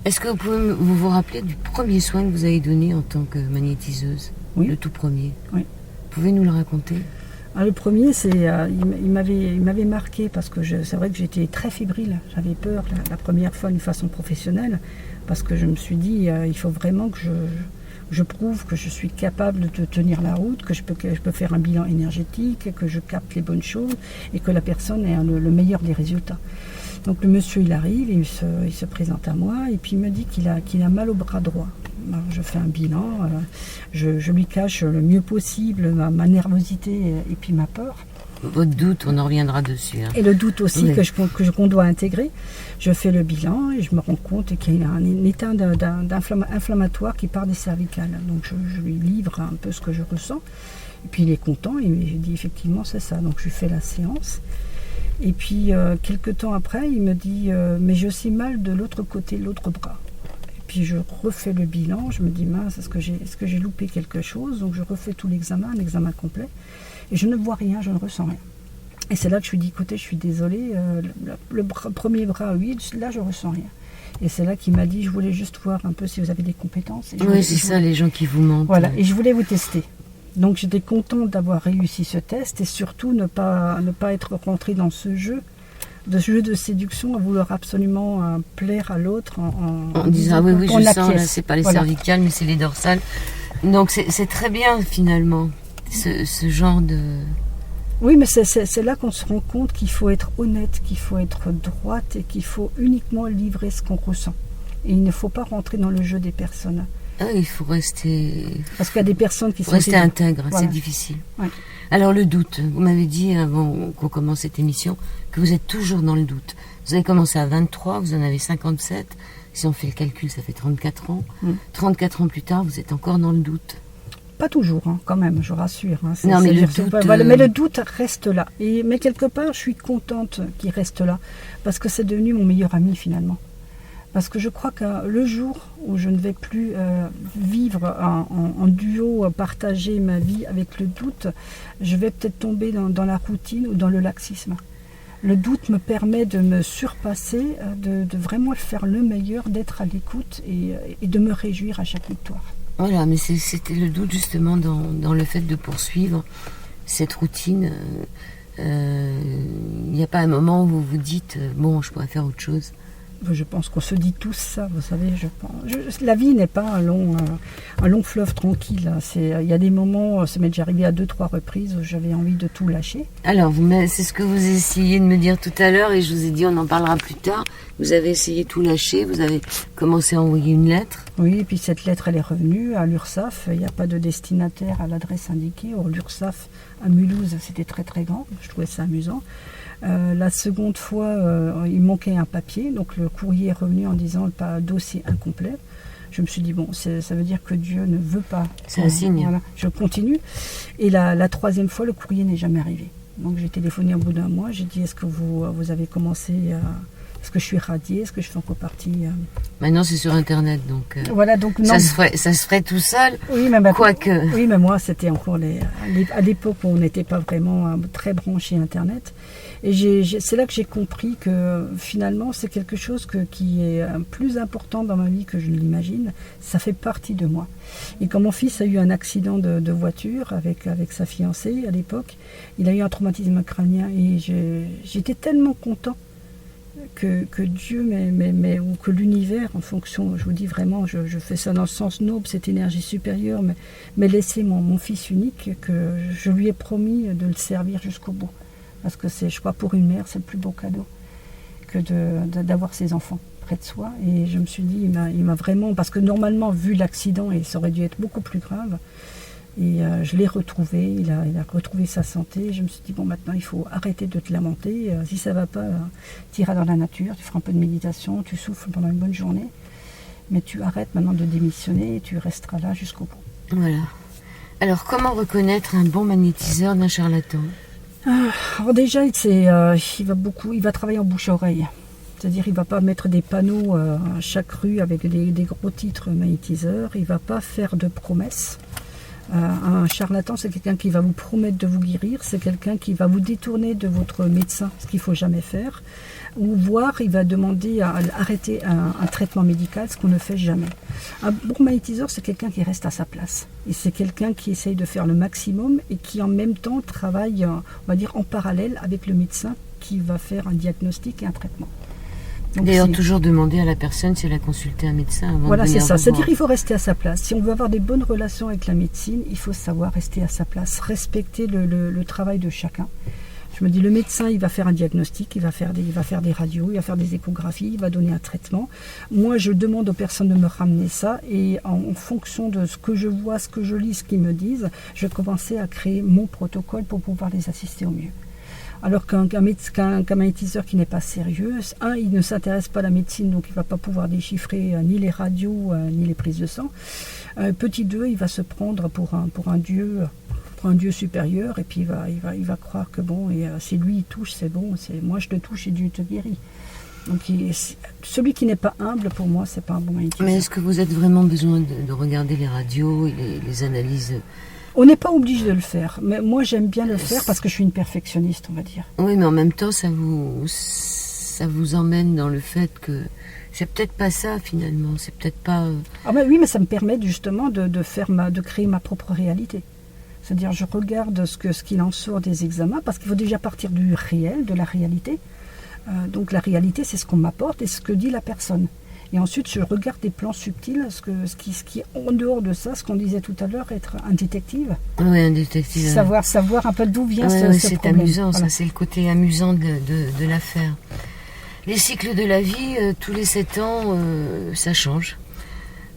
Est-ce que vous pouvez vous rappeler du premier soin que vous avez donné en tant que magnétiseuse? Oui. Le tout premier. Oui. Vous pouvez nous le raconter? Le premier, il m'avait marqué parce que c'est vrai que j'étais très fébrile. J'avais peur la première fois d'une façon professionnelle parce que je me suis dit, il faut vraiment que je prouve que je suis capable de tenir la route, que je peux faire un bilan énergétique, que je capte les bonnes choses et que la personne ait le meilleur des résultats. Donc le monsieur, il arrive, et il se présente à moi et puis il me dit qu'il a mal au bras droit. Alors, je fais un bilan, je lui cache le mieux possible ma nervosité et puis ma peur. Votre doute, on en reviendra dessus. Et le doute aussi qu'on doit intégrer. Je fais le bilan et je me rends compte qu'il y a un état inflammatoire qui part des cervicales. Donc je lui livre un peu ce que je ressens. Et puis il est content et il me dit effectivement c'est ça. Donc je lui fais la séance. Et puis quelques temps après, il me dit mais j'ai aussi mal de l'autre côté, l'autre bras. Et puis je refais le bilan. Je me dis mince, est-ce que j'ai loupé quelque chose? Donc je refais tout l'examen, un examen complet. Et je ne vois rien, je ne ressens rien. Et c'est là que je lui dis, écoutez, je suis désolée, le premier bras, oui, là je ne ressens rien. Et c'est là qu'il m'a dit, je voulais juste voir un peu si vous avez des compétences. Oui, c'est ça, les gens qui vous mentent. Voilà, et je voulais vous tester. Donc j'étais contente d'avoir réussi ce test et surtout ne pas être rentrée dans ce jeu de séduction, à vouloir absolument plaire à l'autre en disant, oui, je sens, là, c'est pas les cervicales, mais c'est les dorsales. Donc c'est très bien finalement. Ce genre Oui, mais c'est là qu'on se rend compte qu'il faut être honnête, qu'il faut être droite et qu'il faut uniquement livrer ce qu'on ressent. Et il ne faut pas rentrer dans le jeu des personnes. Ah, il faut rester... Parce qu'il y a des personnes qui sont... Rester intègre, voilà. C'est difficile. Ouais. Alors le doute, vous m'avez dit avant qu'on commence cette émission que vous êtes toujours dans le doute. Vous avez commencé à 23, vous en avez 57. Si on fait le calcul, ça fait 34 ans. 34 ans plus tard, vous êtes encore dans le doute. Pas toujours, hein, quand même, je rassure. Hein, non, mais le doute... Voilà, mais le doute reste là. Mais quelque part, je suis contente qu'il reste là. Parce que c'est devenu mon meilleur ami, finalement. Parce que je crois que le jour où je ne vais plus vivre en duo, partager ma vie avec le doute, je vais peut-être tomber dans la routine ou dans le laxisme. Le doute me permet de me surpasser, de vraiment faire le meilleur, d'être à l'écoute et de me réjouir à chaque victoire. Voilà, mais c'était le doute justement dans le fait de poursuivre cette routine. Il n'y a pas un moment où vous vous dites « bon, je pourrais faire autre chose ». Je pense qu'on se dit tous ça, vous savez. La vie n'est pas un long fleuve tranquille. Il y a des moments, ça m'est déjà arrivé à 2-3 reprises où j'avais envie de tout lâcher. Alors, c'est ce que vous essayez de me dire tout à l'heure et je vous ai dit on en parlera plus tard. Vous avez essayé de tout lâcher, vous avez commencé à envoyer une lettre. Oui, et puis cette lettre, elle est revenue à l'URSSAF. Il n'y a pas de destinataire à l'adresse indiquée. Or, l'URSSAF à Mulhouse, c'était très très grand. Je trouvais ça amusant. La seconde fois, il manquait un papier, donc le courrier est revenu en disant dossier incomplet. Je me suis dit, bon, ça veut dire que Dieu ne veut pas. C'est un signe. Voilà, je continue. Et la troisième fois, le courrier n'est jamais arrivé. Donc j'ai téléphoné au bout d'un mois, j'ai dit, est-ce que vous avez commencé est-ce que je suis radiée, est-ce que je fais encore partie Maintenant c'est sur Internet, donc, voilà, donc non. Ça se ferait tout seul, oui, mais quoique. Oui, mais moi c'était encore à l'époque où on n'était pas vraiment très branché Internet. Et c'est là que j'ai compris que finalement c'est quelque chose qui est plus important dans ma vie que je ne l'imagine. Ça fait partie de moi. Et quand mon fils a eu un accident de voiture avec sa fiancée à l'époque, il a eu un traumatisme crânien et j'étais tellement content que Dieu ou que l'univers, en fonction, je vous dis vraiment, je fais ça dans le sens noble, cette énergie supérieure, mais laissé mon fils unique, que je lui ai promis de le servir jusqu'au bout. Parce que je crois, pour une mère, c'est le plus beau cadeau que d'avoir ses enfants près de soi. Et je me suis dit, il m'a vraiment... Parce que normalement, vu l'accident, et ça aurait dû être beaucoup plus grave, et je l'ai retrouvé, il a retrouvé sa santé. Je me suis dit, bon, maintenant, il faut arrêter de te lamenter. Si ça ne va pas, tu iras dans la nature, tu feras un peu de méditation, tu souffles pendant une bonne journée. Mais tu arrêtes maintenant de démissionner et tu resteras là jusqu'au bout. Voilà. Alors, comment reconnaître un bon magnétiseur d'un charlatan ? Alors déjà, il va travailler en bouche-oreille. C'est-à-dire, il ne va pas mettre des panneaux à chaque rue avec des gros titres magnétiseurs. Il ne va pas faire de promesses. Un charlatan, c'est quelqu'un qui va vous promettre de vous guérir. C'est quelqu'un qui va vous détourner de votre médecin, ce qu'il ne faut jamais faire. Ou voire, il va demander à arrêter un traitement médical, ce qu'on ne fait jamais. Un bon magnétiseur, c'est quelqu'un qui reste à sa place. Et c'est quelqu'un qui essaye de faire le maximum et qui en même temps travaille, on va dire, en parallèle avec le médecin qui va faire un diagnostic et un traitement. D'ailleurs, toujours demander à la personne si elle a consulté un médecin avant voilà, de venir. Voilà, c'est ça. C'est-à-dire qu'il faut rester à sa place. Si on veut avoir des bonnes relations avec la médecine, il faut savoir rester à sa place, respecter le travail de chacun. Je me dis, le médecin, il va faire un diagnostic, il va faire des radios, il va faire des échographies, il va donner un traitement. Moi, je demande aux personnes de me ramener ça et en fonction de ce que je vois, ce que je lis, ce qu'ils me disent, je vais commencer à créer mon protocole pour pouvoir les assister au mieux. Alors qu'un magnétiseur qui n'est pas sérieux, il ne s'intéresse pas à la médecine, donc il ne va pas pouvoir déchiffrer ni les radios, ni les prises de sang. Petit 2, il va se prendre pour un dieu supérieur, et puis il va croire que bon, et si lui il touche, c'est bon, moi je te touche et Dieu te guérit. Donc celui qui n'est pas humble, pour moi, c'est pas un bon magnétiseur. Mais est-ce que vous avez vraiment besoin de regarder les radios et les analyses? On n'est pas obligé de le faire, mais moi j'aime bien le faire parce que je suis une perfectionniste, on va dire. Oui, mais en même temps, ça vous emmène dans le fait que c'est peut-être pas ça finalement, c'est peut-être pas... Ah ben oui, mais ça me permet justement de créer ma propre réalité. C'est-à-dire, je regarde ce qu'il en sort des examens, parce qu'il faut déjà partir du réel, de la réalité. Donc la réalité, c'est ce qu'on m'apporte et ce que dit la personne. Et ensuite, je regarde des plans subtils, ce qui est en dehors de ça, ce qu'on disait tout à l'heure, être un détective. Oui, un détective. Savoir un peu d'où vient ce c'est problème. Amusant, voilà. ça c'est le côté amusant de l'affaire. Les cycles de la vie, tous les 7 ans, ça change.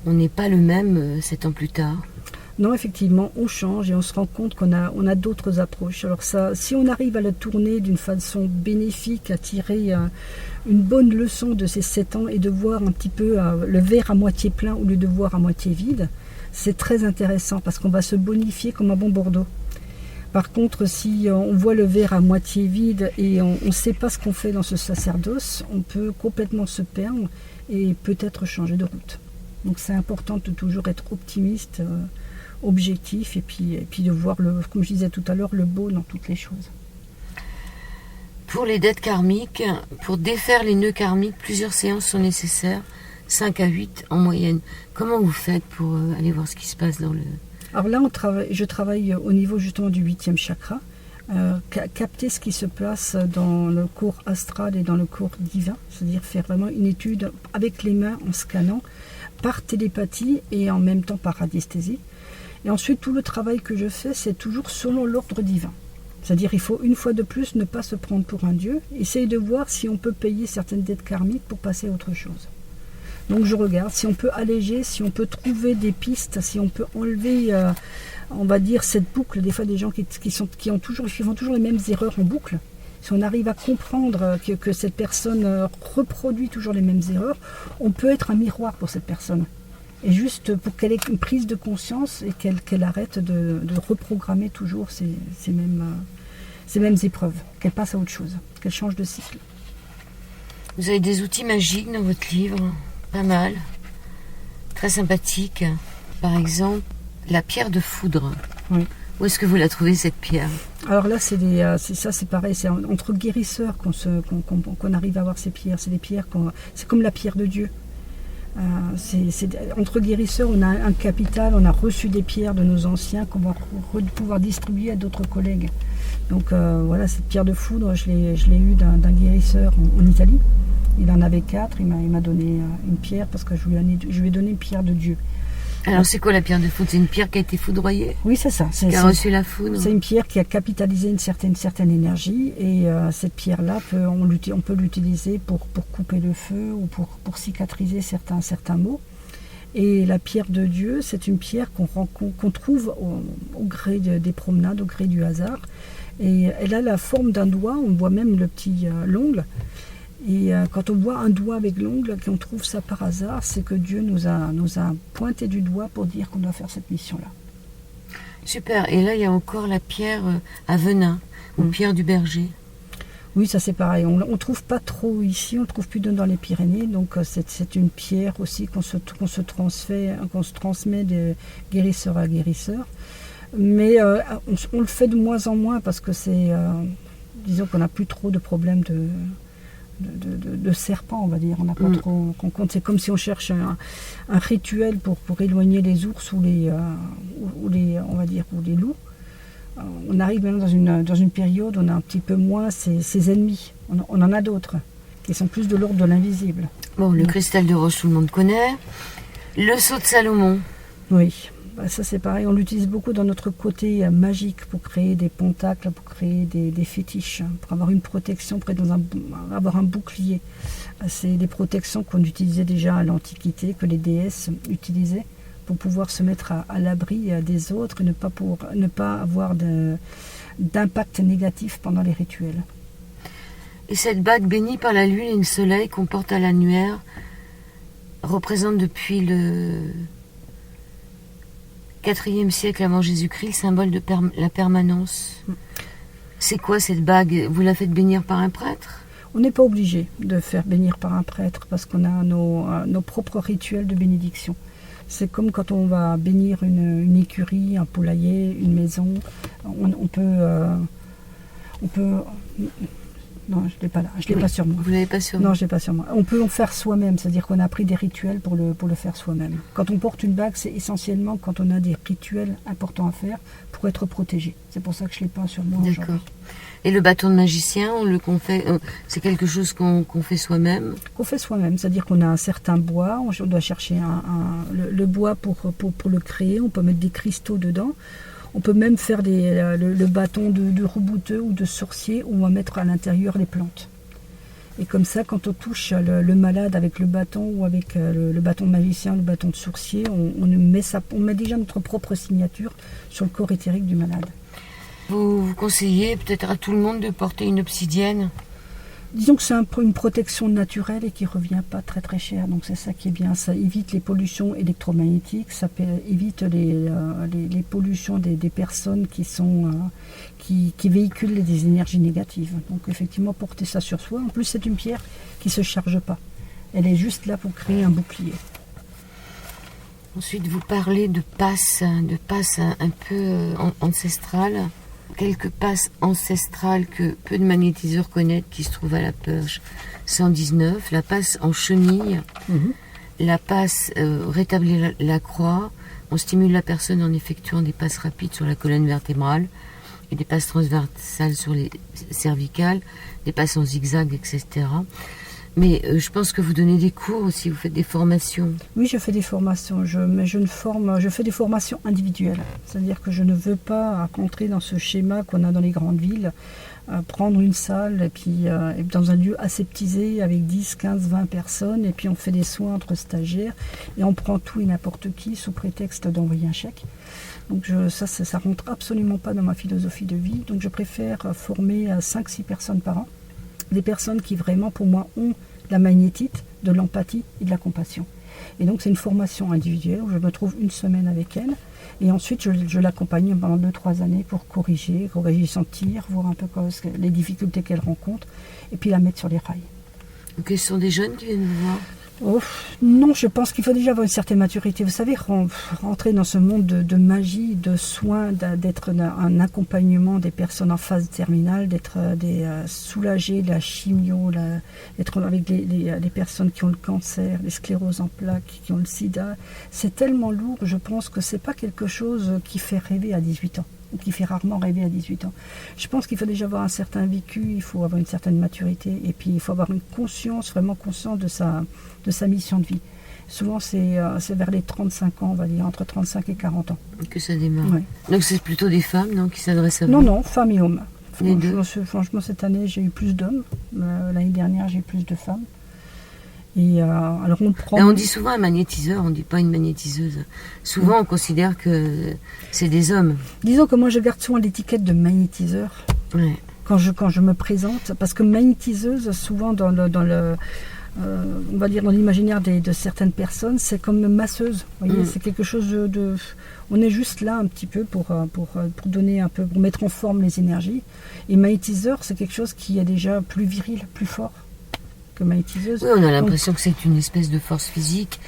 On n'est pas le même 7 ans plus tard. Non, effectivement, on change et on se rend compte qu'on a d'autres approches. Alors ça, si on arrive à la tourner d'une façon bénéfique, à tirer une bonne leçon de ces 7 ans et de voir un petit peu le verre à moitié plein au lieu de voir à moitié vide, c'est très intéressant parce qu'on va se bonifier comme un bon Bordeaux. Par contre, si on voit le verre à moitié vide et on ne sait pas ce qu'on fait dans ce sacerdoce, on peut complètement se perdre et peut-être changer de route. Donc c'est important de toujours être optimiste, objectif et puis de voir, comme je disais tout à l'heure, le beau dans toutes les choses. Pour les dettes karmiques, pour défaire les nœuds karmiques, plusieurs séances sont nécessaires, 5 à 8 en moyenne. Comment vous faites pour aller voir ce qui se passe dans le... Alors là, je travaille au niveau justement du 8e chakra, capter ce qui se passe dans le corps astral et dans le corps divin, c'est-à-dire faire vraiment une étude avec les mains en scannant, par télépathie et en même temps par radiesthésie. Et ensuite, tout le travail que je fais, c'est toujours selon l'ordre divin. C'est-à-dire il faut une fois de plus ne pas se prendre pour un dieu, essayer de voir si on peut payer certaines dettes karmiques pour passer à autre chose. Donc je regarde si on peut alléger, si on peut trouver des pistes, si on peut enlever, on va dire, cette boucle. Des fois, des gens qui font toujours les mêmes erreurs en boucle. Si on arrive à comprendre que cette personne reproduit toujours les mêmes erreurs, on peut être un miroir pour cette personne. Et juste pour qu'elle ait une prise de conscience et qu'elle arrête de reprogrammer toujours ces mêmes épreuves, qu'elle passe à autre chose, qu'elle change de cycle. Vous avez des outils magiques dans votre livre, pas mal, très sympathique. Par exemple, la pierre de foudre. Oui. Où est-ce que vous la trouvez, cette pierre? Alors là, c'est pareil, c'est entre guérisseurs qu'on arrive à avoir ces pierres. C'est des pierres, c'est comme la pierre de Dieu. Entre guérisseurs, on a un capital, on a reçu des pierres de nos anciens qu'on va pouvoir distribuer à d'autres collègues. Donc voilà, cette pierre de foudre, je l'ai eue d'un guérisseur en Italie. Il en avait 4, il m'a donné une pierre parce que je lui ai donné une pierre de Dieu. Alors c'est quoi la pierre de foudre? C'est une pierre qui a été foudroyée? Oui, c'est ça. Qui a reçu la foudre? C'est une pierre qui a capitalisé une certaine énergie et cette pierre-là, on peut l'utiliser pour couper le feu ou pour cicatriser certains maux. Et la pierre de Dieu, c'est une pierre qu'on trouve au gré des promenades, au gré du hasard. Et elle a la forme d'un doigt, on voit même le petit l'ongle. Et quand on voit un doigt avec l'ongle, qu'on trouve ça par hasard, c'est que Dieu nous a pointé du doigt pour dire qu'on doit faire cette mission-là. Super. Et là, il y a encore la pierre à venin, ou pierre du berger. Oui, ça c'est pareil. On ne trouve pas trop ici, on ne trouve plus dans les Pyrénées. Donc c'est une pierre aussi qu'on se transmet de guérisseur à guérisseur. Mais on le fait de moins en moins parce que disons qu'on n'a plus trop de problèmes de serpents, on va dire. On n'a pas trop qu'on compte. C'est comme si on cherche un rituel pour éloigner les ours ou les loups. On arrive maintenant dans une période où on a un petit peu moins ces ennemis. On en a d'autres qui sont plus de l'ordre de l'invisible. Bon, le cristal de roche, tout le monde connaît. Le sceau de Salomon. Oui. Ça c'est pareil, on l'utilise beaucoup dans notre côté magique pour créer des pentacles, pour créer des fétiches, pour avoir une protection, pour avoir un bouclier. C'est des protections qu'on utilisait déjà à l'Antiquité, que les déesses utilisaient pour pouvoir se mettre à l'abri des autres et ne pas avoir d'impact négatif pendant les rituels. Et cette bague bénie par la lune et le soleil qu'on porte à l'annuaire représente depuis le 4e siècle avant Jésus-Christ, le symbole de la permanence. C'est quoi cette bague? Vous la faites bénir par un prêtre? On n'est pas obligé de faire bénir par un prêtre parce qu'on a nos propres rituels de bénédiction. C'est comme quand on va bénir une écurie, un poulailler, une maison. On peut Non, je l'ai pas là. Je l'ai pas sur moi. Vous l'avez pas sur vous? Non, je l'ai pas sur moi. On peut en faire soi-même, c'est-à-dire qu'on a appris des rituels pour le faire soi-même. Quand on porte une bague, c'est essentiellement quand on a des rituels importants à faire pour être protégé. C'est pour ça que je l'ai pas sur moi aujourd'hui. D'accord. Et le bâton de magicien, c'est quelque chose qu'on fait soi-même? Qu'on fait soi-même, c'est-à-dire qu'on a un certain bois, on doit chercher le bois pour le créer, on peut mettre des cristaux dedans, on peut même faire le bâton de rebouteux ou de sorcier où on va mettre à l'intérieur les plantes. Et comme ça, quand on touche le malade avec le bâton ou avec le bâton de magicien, le bâton de sorcier, on met déjà notre propre signature sur le corps éthérique du malade. Vous conseillez peut-être à tout le monde de porter une obsidienne? Disons que c'est une protection naturelle et qui ne revient pas très très cher, donc c'est ça qui est bien. Ça évite les pollutions électromagnétiques, ça évite les pollutions des personnes qui véhiculent des énergies négatives. Donc effectivement, porter ça sur soi. En plus, c'est une pierre qui ne se charge pas. Elle est juste là pour créer un bouclier. Ensuite, vous parlez de passes un peu ancestrales. Quelques passes ancestrales que peu de magnétiseurs connaissent, qui se trouvent à la page 119, la passe en chenille, la passe rétablir la croix, on stimule la personne en effectuant des passes rapides sur la colonne vertébrale et des passes transversales sur les cervicales, des passes en zigzag, etc. Mais je pense que vous donnez des cours aussi, vous faites des formations. Oui, je fais des formations, je fais des formations individuelles. C'est-à-dire que je ne veux pas rentrer dans ce schéma qu'on a dans les grandes villes, prendre une salle et puis dans un lieu aseptisé avec 10, 15, 20 personnes et puis on fait des soins entre stagiaires et on prend tout et n'importe qui sous prétexte d'envoyer un chèque. Donc ça rentre absolument pas dans ma philosophie de vie. Donc je préfère former 5-6 personnes par an. Des personnes qui vraiment pour moi ont de la magnétite, de l'empathie et de la compassion. Et donc c'est une formation individuelle où je me trouve une semaine avec elle et ensuite je l'accompagne pendant 2-3 années pour corriger son tir, voir un peu les difficultés qu'elle rencontre et puis la mettre sur les rails. Donc ce sont des jeunes qui viennent vous voir? Oh, non, je pense qu'il faut déjà avoir une certaine maturité. Vous savez, rentrer dans ce monde de magie, de soins, d'être un accompagnement des personnes en phase terminale, d'être soulagés de la chimio, d'être avec les personnes qui ont le cancer, les scléroses en plaques, qui ont le sida, c'est tellement lourd, je pense que c'est pas quelque chose qui fait rêver à 18 ans. Ou qui fait rarement rêver à 18 ans. Je pense qu'il faut déjà avoir un certain vécu, il faut avoir une certaine maturité, et puis il faut avoir une conscience, vraiment conscience de sa mission de vie. Souvent, c'est vers les 35 ans, on va dire, entre 35 et 40 ans. Que ça démarre. Ouais. Donc c'est plutôt des femmes qui s'adressent à vous? Non, femmes et hommes. Les deux. Franchement, cette année, j'ai eu plus d'hommes. L'année dernière, j'ai eu plus de femmes. Et alors on prend... Là, on dit souvent un magnétiseur, on ne dit pas une magnétiseuse. Souvent, on considère que c'est des hommes. Disons que moi, je garde souvent l'étiquette de magnétiseur quand je me présente, parce que magnétiseuse, souvent dans on va dire dans l'imaginaire de certaines personnes, c'est comme masseuse. Vous voyez, c'est quelque chose de... On est juste là un petit peu pour donner un peu, pour mettre en forme les énergies. Et magnétiseur, c'est quelque chose qui est déjà plus viril, plus fort. Magnétiseuse. Oui, on a l'impression que c'est une espèce de force physique,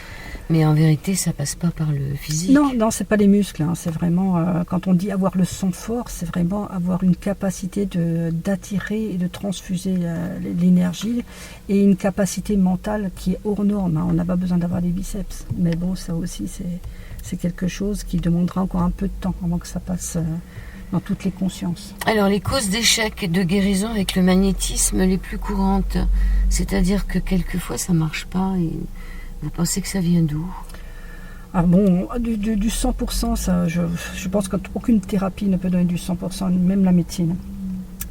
mais en vérité, ça passe pas par le physique. Non, c'est pas les muscles. C'est vraiment, quand on dit avoir le sang fort, c'est vraiment avoir une capacité d'attirer et de transfuser l'énergie et une capacité mentale qui est hors norme. On n'a pas besoin d'avoir des biceps. Mais bon, ça aussi, c'est quelque chose qui demandera encore un peu de temps avant que ça passe dans toutes les consciences. Alors, les causes d'échec et de guérison avec le magnétisme les plus courantes, c'est-à-dire que quelquefois ça marche pas et vous pensez que ça vient d'où? Alors bon, du 100%, ça, je pense qu'aucune thérapie ne peut donner du 100%, même la médecine.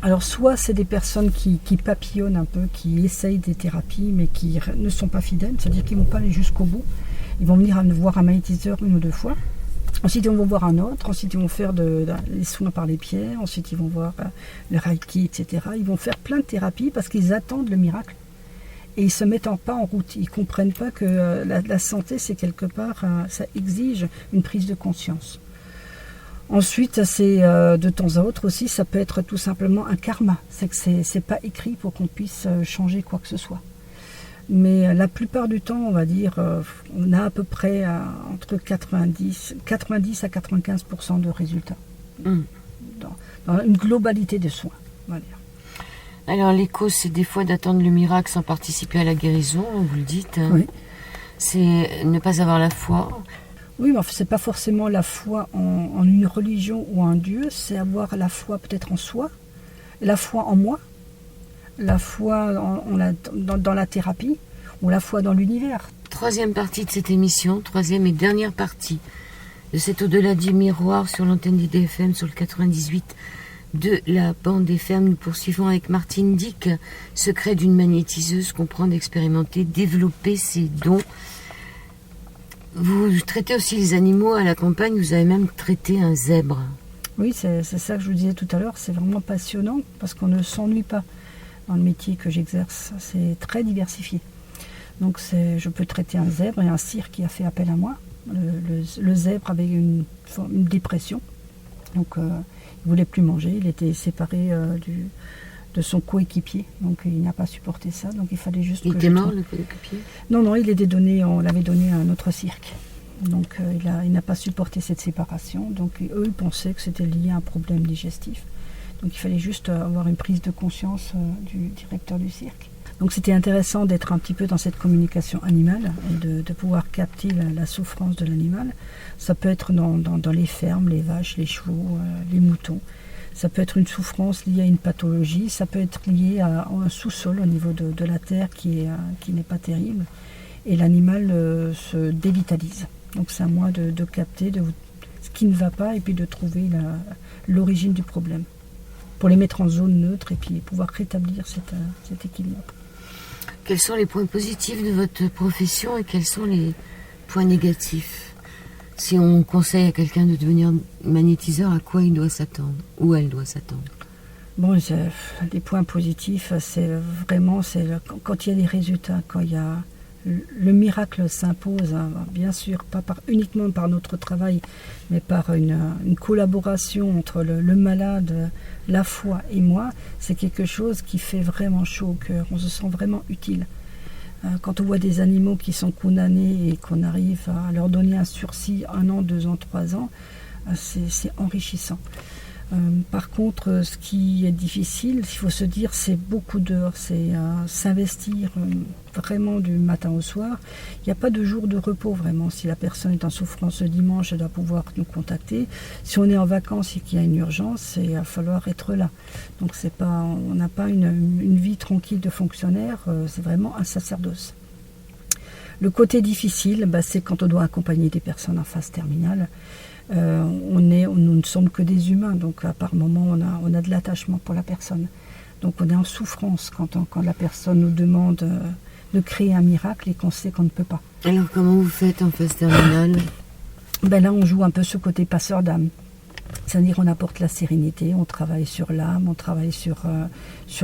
Alors soit c'est des personnes qui papillonnent un peu, qui essayent des thérapies mais qui ne sont pas fidèles, c'est-à-dire qu'ils ne vont pas aller jusqu'au bout. Ils vont venir voir un magnétiseur 1 ou 2 fois. Ensuite, ils vont voir un autre. Ensuite, ils vont faire les soins par les pierres. Ensuite, ils vont voir le Reiki, etc. Ils vont faire plein de thérapies parce qu'ils attendent le miracle. Et ils ne se mettent pas en route. Ils ne comprennent pas que la santé, c'est quelque part, ça exige une prise de conscience. Ensuite, c'est de temps à autre aussi, ça peut être tout simplement un karma. C'est que c'est pas écrit pour qu'on puisse changer quoi que ce soit. Mais la plupart du temps, on va dire, on a à peu près entre 90 à 95% de résultats. Dans une globalité de soins, on va dire. Alors les causes, c'est des fois d'attendre le miracle sans participer à la guérison, vous le dites. Oui. C'est ne pas avoir la foi. Oui, mais c'est pas forcément la foi en une religion ou en Dieu, c'est avoir la foi peut-être en soi, la foi en moi, la foi dans la thérapie, ou la foi dans l'univers. Troisième partie de cette émission, troisième et dernière partie de cet au-delà du miroir sur l'antenne d'IDFM sur le 98 de la bande FM. Nous poursuivons avec Martine Dick, secret d'une magnétiseuse, comprendre, expérimenter, développer ses dons. Vous traitez aussi les animaux à la campagne, vous avez même traité un zèbre. Oui, c'est ça que je vous disais tout à l'heure, c'est vraiment passionnant parce qu'on ne s'ennuie pas dans le métier que j'exerce, c'est très diversifié. Donc je peux traiter un zèbre et un cirque qui a fait appel à moi. Le zèbre avait une dépression, donc il ne voulait plus manger, il était séparé de son coéquipier, donc il n'a pas supporté ça, donc il fallait juste... Il était mort, le coéquipier? Non, on l'avait donné à un autre cirque. Donc il n'a pas supporté cette séparation, donc eux ils pensaient que c'était lié à un problème digestif. Donc il fallait juste avoir une prise de conscience du directeur du cirque. Donc c'était intéressant d'être un petit peu dans cette communication animale et de pouvoir capter la souffrance de l'animal. Ça peut être dans les fermes, les vaches, les chevaux, les moutons. Ça peut être une souffrance liée à une pathologie, ça peut être lié à un sous-sol au niveau de la terre qui n'est pas terrible. Et l'animal se dévitalise. Donc c'est à moi de capter ce qui ne va pas et puis de trouver l'origine du problème. Pour les mettre en zone neutre et puis pouvoir rétablir cet équilibre. Quels sont les points positifs de votre profession et quels sont les points négatifs? Si on conseille à quelqu'un de devenir magnétiseur, à quoi il doit s'attendre? Ou elle doit s'attendre? Bon, les points positifs, c'est vraiment quand il y a des résultats, quand il y a le miracle s'impose, hein, bien sûr, pas uniquement par notre travail, mais par une collaboration entre le malade, la foi et moi, c'est quelque chose qui fait vraiment chaud au cœur, on se sent vraiment utile. Quand on voit des animaux qui sont condamnés et qu'on arrive à leur donner un sursis 1 an, 2 ans, 3 ans, c'est enrichissant. Par contre, ce qui est difficile, il faut se dire, c'est beaucoup d'heures, c'est s'investir vraiment du matin au soir. Il n'y a pas de jour de repos vraiment. Si la personne est en souffrance le dimanche, elle doit pouvoir nous contacter. Si on est en vacances et qu'il y a une urgence, il va falloir être là. Donc on n'a pas une vie tranquille de fonctionnaire, c'est vraiment un sacerdoce. Le côté difficile, c'est quand on doit accompagner des personnes en phase terminale. Nous ne sommes que des humains, donc à par moment on a de l'attachement pour la personne. Donc on est en souffrance quand la personne nous demande de créer un miracle et qu'on sait qu'on ne peut pas. Alors comment vous faites en phase terminale? Là on joue un peu ce côté passeur d'âme. C'est-à-dire on apporte la sérénité, on travaille sur l'âme, on travaille sur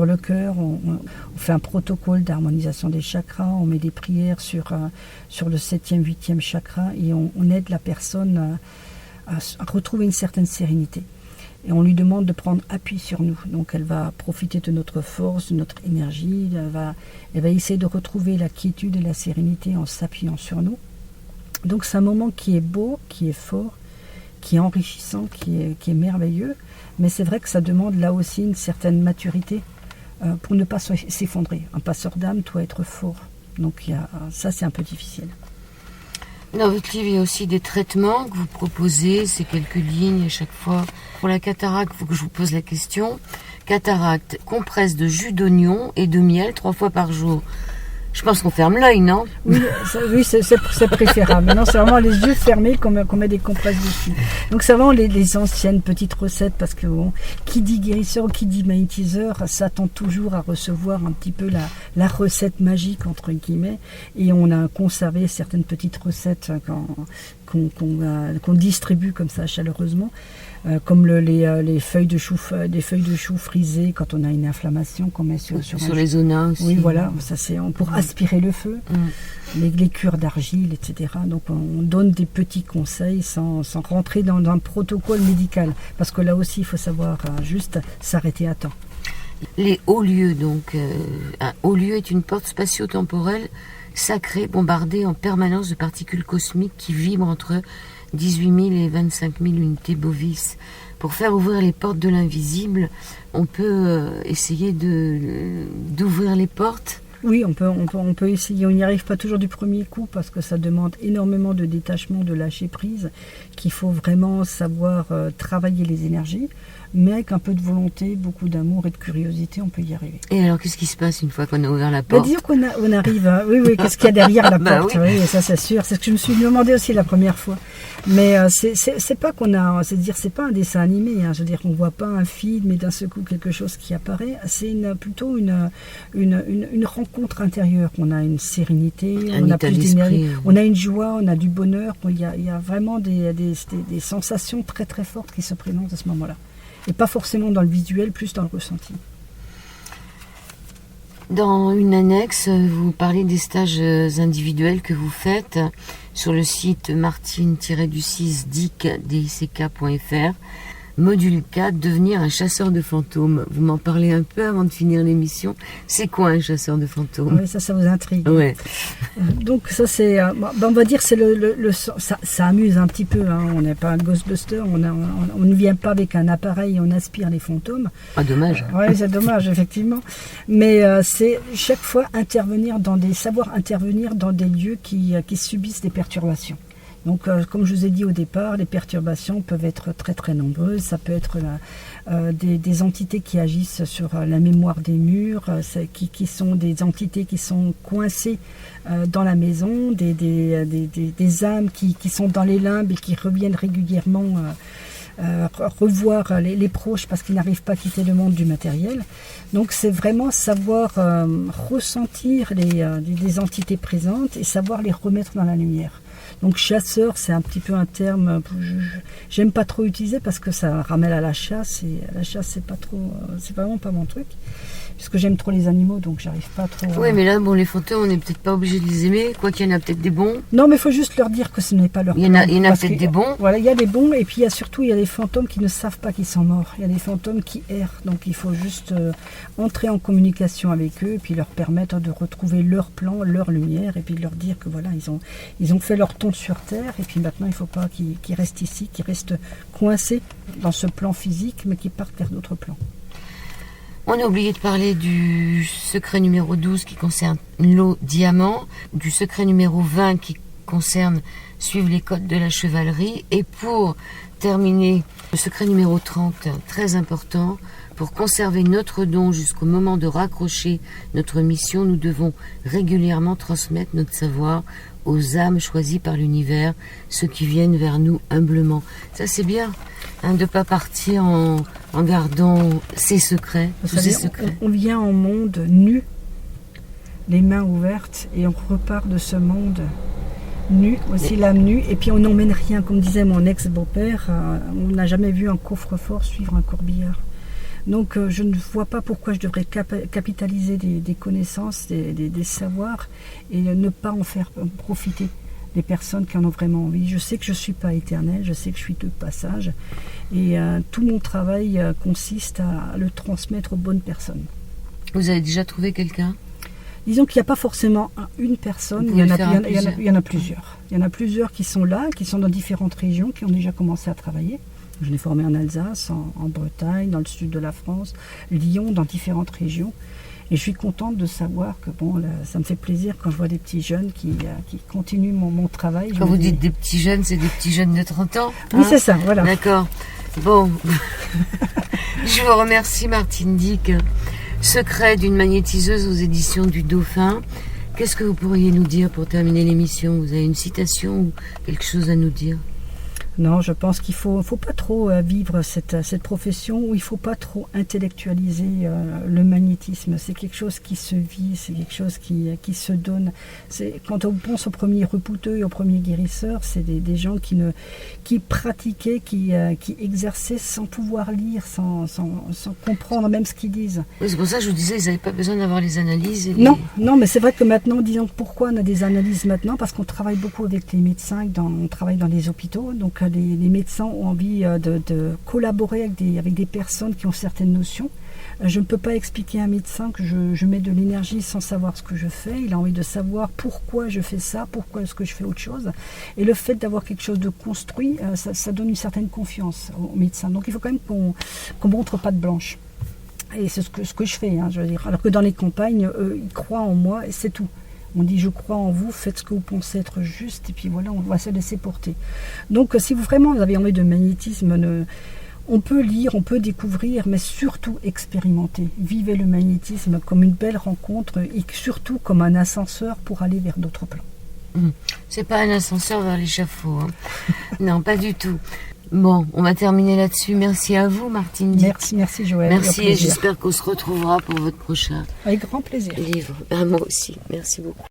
le cœur, on fait un protocole d'harmonisation des chakras, on met des prières sur le 7e, 8e chakra et on aide la personne à retrouver une certaine sérénité. Et on lui demande de prendre appui sur nous. Donc elle va profiter de notre force, de notre énergie, elle va essayer de retrouver la quiétude et la sérénité en s'appuyant sur nous. Donc c'est un moment qui est beau, qui est fort, qui est enrichissant, qui est merveilleux. Mais c'est vrai que ça demande là aussi une certaine maturité pour ne pas s'effondrer. Un passeur d'âme doit être fort. Donc ça c'est un peu difficile. Dans votre livre, il y a aussi des traitements que vous proposez, c'est quelques lignes à chaque fois. Pour la cataracte, il faut que je vous pose la question. Cataracte, compresse de jus d'oignon et de miel 3 fois par jour. Je pense qu'on ferme l'œil, non? Oui, c'est préférable. Non, c'est vraiment les yeux fermés qu'on met des compresses dessus. Donc c'est vraiment les anciennes petites recettes, parce que qui dit guérisseur, qui dit magnétiseur, s'attend toujours à recevoir un petit peu la recette magique, entre guillemets. Et on a conservé certaines petites recettes qu'on distribue comme ça chaleureusement. Comme les feuilles de chou frisées quand on a une inflammation qu'on met sur les zonas aussi. Oui, voilà, ça c'est pour aspirer le feu, les cures d'argile, etc. Donc on donne des petits conseils sans rentrer dans un protocole médical, parce que là aussi il faut savoir juste s'arrêter à temps. Les hauts lieux, donc un haut lieu est une porte spatio-temporelle sacrée bombardée en permanence de particules cosmiques qui vibrent entre 18 000 et 25 000 unités Bovis. Pour faire ouvrir les portes de l'invisible, on peut essayer d'ouvrir les portes. Oui, on peut essayer. On n'y arrive pas toujours du premier coup parce que ça demande énormément de détachement, de lâcher prise, qu'il faut vraiment savoir travailler les énergies. Mais avec un peu de volonté, beaucoup d'amour et de curiosité, on peut y arriver. Et alors, qu'est-ce qui se passe une fois qu'on a ouvert la porte? Disons on arrive. Oui, qu'est-ce qu'il y a derrière la porte? Oui, ça c'est sûr. C'est ce que je me suis demandé aussi la première fois. Mais c'est pas qu'on a, c'est-à-dire c'est pas un dessin animé. Hein. Je veux dire, on voit pas un film et d'un seul coup quelque chose qui apparaît. C'est plutôt une rencontre intérieure. On a une sérénité, on a plus d'énergie, on a une joie, on a du bonheur. Il y a vraiment des sensations très très fortes qui se présentent à ce moment-là. Et pas forcément dans le visuel, plus dans le ressenti. Dans une annexe, vous parlez des stages individuels que vous faites sur le site martine-du6dick.fr. Module 4, devenir un chasseur de fantômes. Vous m'en parlez un peu avant de finir l'émission. C'est quoi un chasseur de fantômes? Oui, ça vous intrigue. Ouais. Donc ça c'est, on va dire c'est ça amuse un petit peu. Hein. On n'est pas un Ghostbuster, on ne vient pas avec un appareil et on aspire les fantômes. Ah dommage. Oui, c'est dommage effectivement. Mais c'est chaque fois savoir intervenir dans des lieux qui subissent des perturbations. Donc, comme je vous ai dit au départ, les perturbations peuvent être très très nombreuses. Ça peut être des entités qui agissent sur la mémoire des murs, qui sont des entités qui sont coincées dans la maison, des âmes qui sont dans les limbes et qui reviennent régulièrement revoir les proches parce qu'ils n'arrivent pas à quitter le monde du matériel. Donc c'est vraiment savoir ressentir des entités présentes et savoir les remettre dans la lumière. Donc chasseur, c'est un petit peu un terme, j'aime pas trop utiliser parce que ça ramène à la chasse et la chasse c'est vraiment pas mon truc. Parce que j'aime trop les animaux, donc j'arrive pas trop... Oui, mais là, bon, les fantômes, on n'est peut-être pas obligé de les aimer, quoi qu'il y en a peut-être des bons. Non, mais il faut juste leur dire que ce n'est pas leur Il y en a peut-être des bons. Voilà, il y a des bons, et puis il y a des fantômes qui ne savent pas qu'ils sont morts. Il y a des fantômes qui errent, donc il faut juste entrer en communication avec eux, et puis leur permettre de retrouver leur plan, leur lumière, et puis leur dire que voilà, ils ont fait leur temps sur Terre, et puis maintenant, il ne faut pas qu'ils restent ici, qu'ils restent coincés dans ce plan physique, mais qu'ils partent vers d'autres plans. On a oublié de parler du secret numéro 12 qui concerne l'eau diamant, du secret numéro 20 qui concerne suivre les codes de la chevalerie. Et pour terminer, le secret numéro 30, très important, pour conserver notre don jusqu'au moment de raccrocher notre mission, nous devons régulièrement transmettre notre savoir aux âmes choisies par l'univers, ceux qui viennent vers nous humblement. Ça c'est bien, hein, de ne pas partir en gardant ses secrets. On vient en monde nu, les mains ouvertes, et on repart de ce monde nu, aussi l'âme nue, et puis on n'emmène rien. Comme disait mon ex-beau-père, on n'a jamais vu un coffre-fort suivre un corbillard. Donc je ne vois pas pourquoi je devrais capitaliser des connaissances, des savoirs, et ne pas en faire profiter les personnes qui en ont vraiment envie. Je sais que je ne suis pas éternelle, je sais que je suis de passage, et tout mon travail consiste à le transmettre aux bonnes personnes. Vous avez déjà trouvé quelqu'un ? Disons qu'il n'y a pas forcément une personne, il y en a plusieurs. Il y en a plusieurs qui sont là, qui sont dans différentes régions, qui ont déjà commencé à travailler. Je l'ai formé en Alsace, en Bretagne, dans le sud de la France, Lyon, dans différentes régions. Et je suis contente de savoir que ça me fait plaisir quand je vois des petits jeunes qui continuent mon travail. Quand vous dites des petits jeunes, c'est des petits jeunes de 30 ans ? Oui, c'est ça, voilà. D'accord. Bon, je vous remercie Martine Dick. Secret d'une magnétiseuse aux éditions du Dauphin. Qu'est-ce que vous pourriez nous dire pour terminer l'émission ? Vous avez une citation ou quelque chose à nous dire ? Non, je pense qu'il faut pas trop vivre cette profession, où il faut pas trop intellectualiser le magnétisme. C'est quelque chose qui se vit, c'est quelque chose qui se donne. Quand on pense aux premiers repouteux et aux premiers guérisseurs, c'est des gens qui pratiquaient, qui exerçaient sans pouvoir lire, sans comprendre même ce qu'ils disent. Oui, c'est pour ça que je vous disais, ils n'avaient pas besoin d'avoir les analyses. Non, mais c'est vrai que maintenant, disons, pourquoi on a des analyses maintenant ? Parce qu'on travaille beaucoup avec les médecins, on travaille dans les hôpitaux, donc les médecins ont envie de collaborer avec des personnes qui ont certaines notions. Je ne peux pas expliquer à un médecin que je mets de l'énergie sans savoir ce que je fais. Il a envie de savoir pourquoi je fais ça, pourquoi est-ce que je fais autre chose. Et le fait d'avoir quelque chose de construit, ça donne une certaine confiance au médecin. Donc il faut quand même qu'on montre patte blanche. Et c'est ce que je fais, je veux dire. Alors que dans les campagnes, ils croient en moi et c'est tout. On dit je crois en vous, faites ce que vous pensez être juste et puis voilà, on va se laisser porter. Donc si vous avez envie de magnétisme, on peut lire, on peut découvrir, mais surtout expérimenter. Vivez le magnétisme comme une belle rencontre et surtout comme un ascenseur pour aller vers d'autres plans. C'est pas un ascenseur vers l'échafaud. Non, pas du tout. Bon, on va terminer là-dessus. Merci à vous, Martine Dick. Merci Joël. Merci et j'espère qu'on se retrouvera pour votre prochain avec grand plaisir. livre. Moi aussi. Merci beaucoup.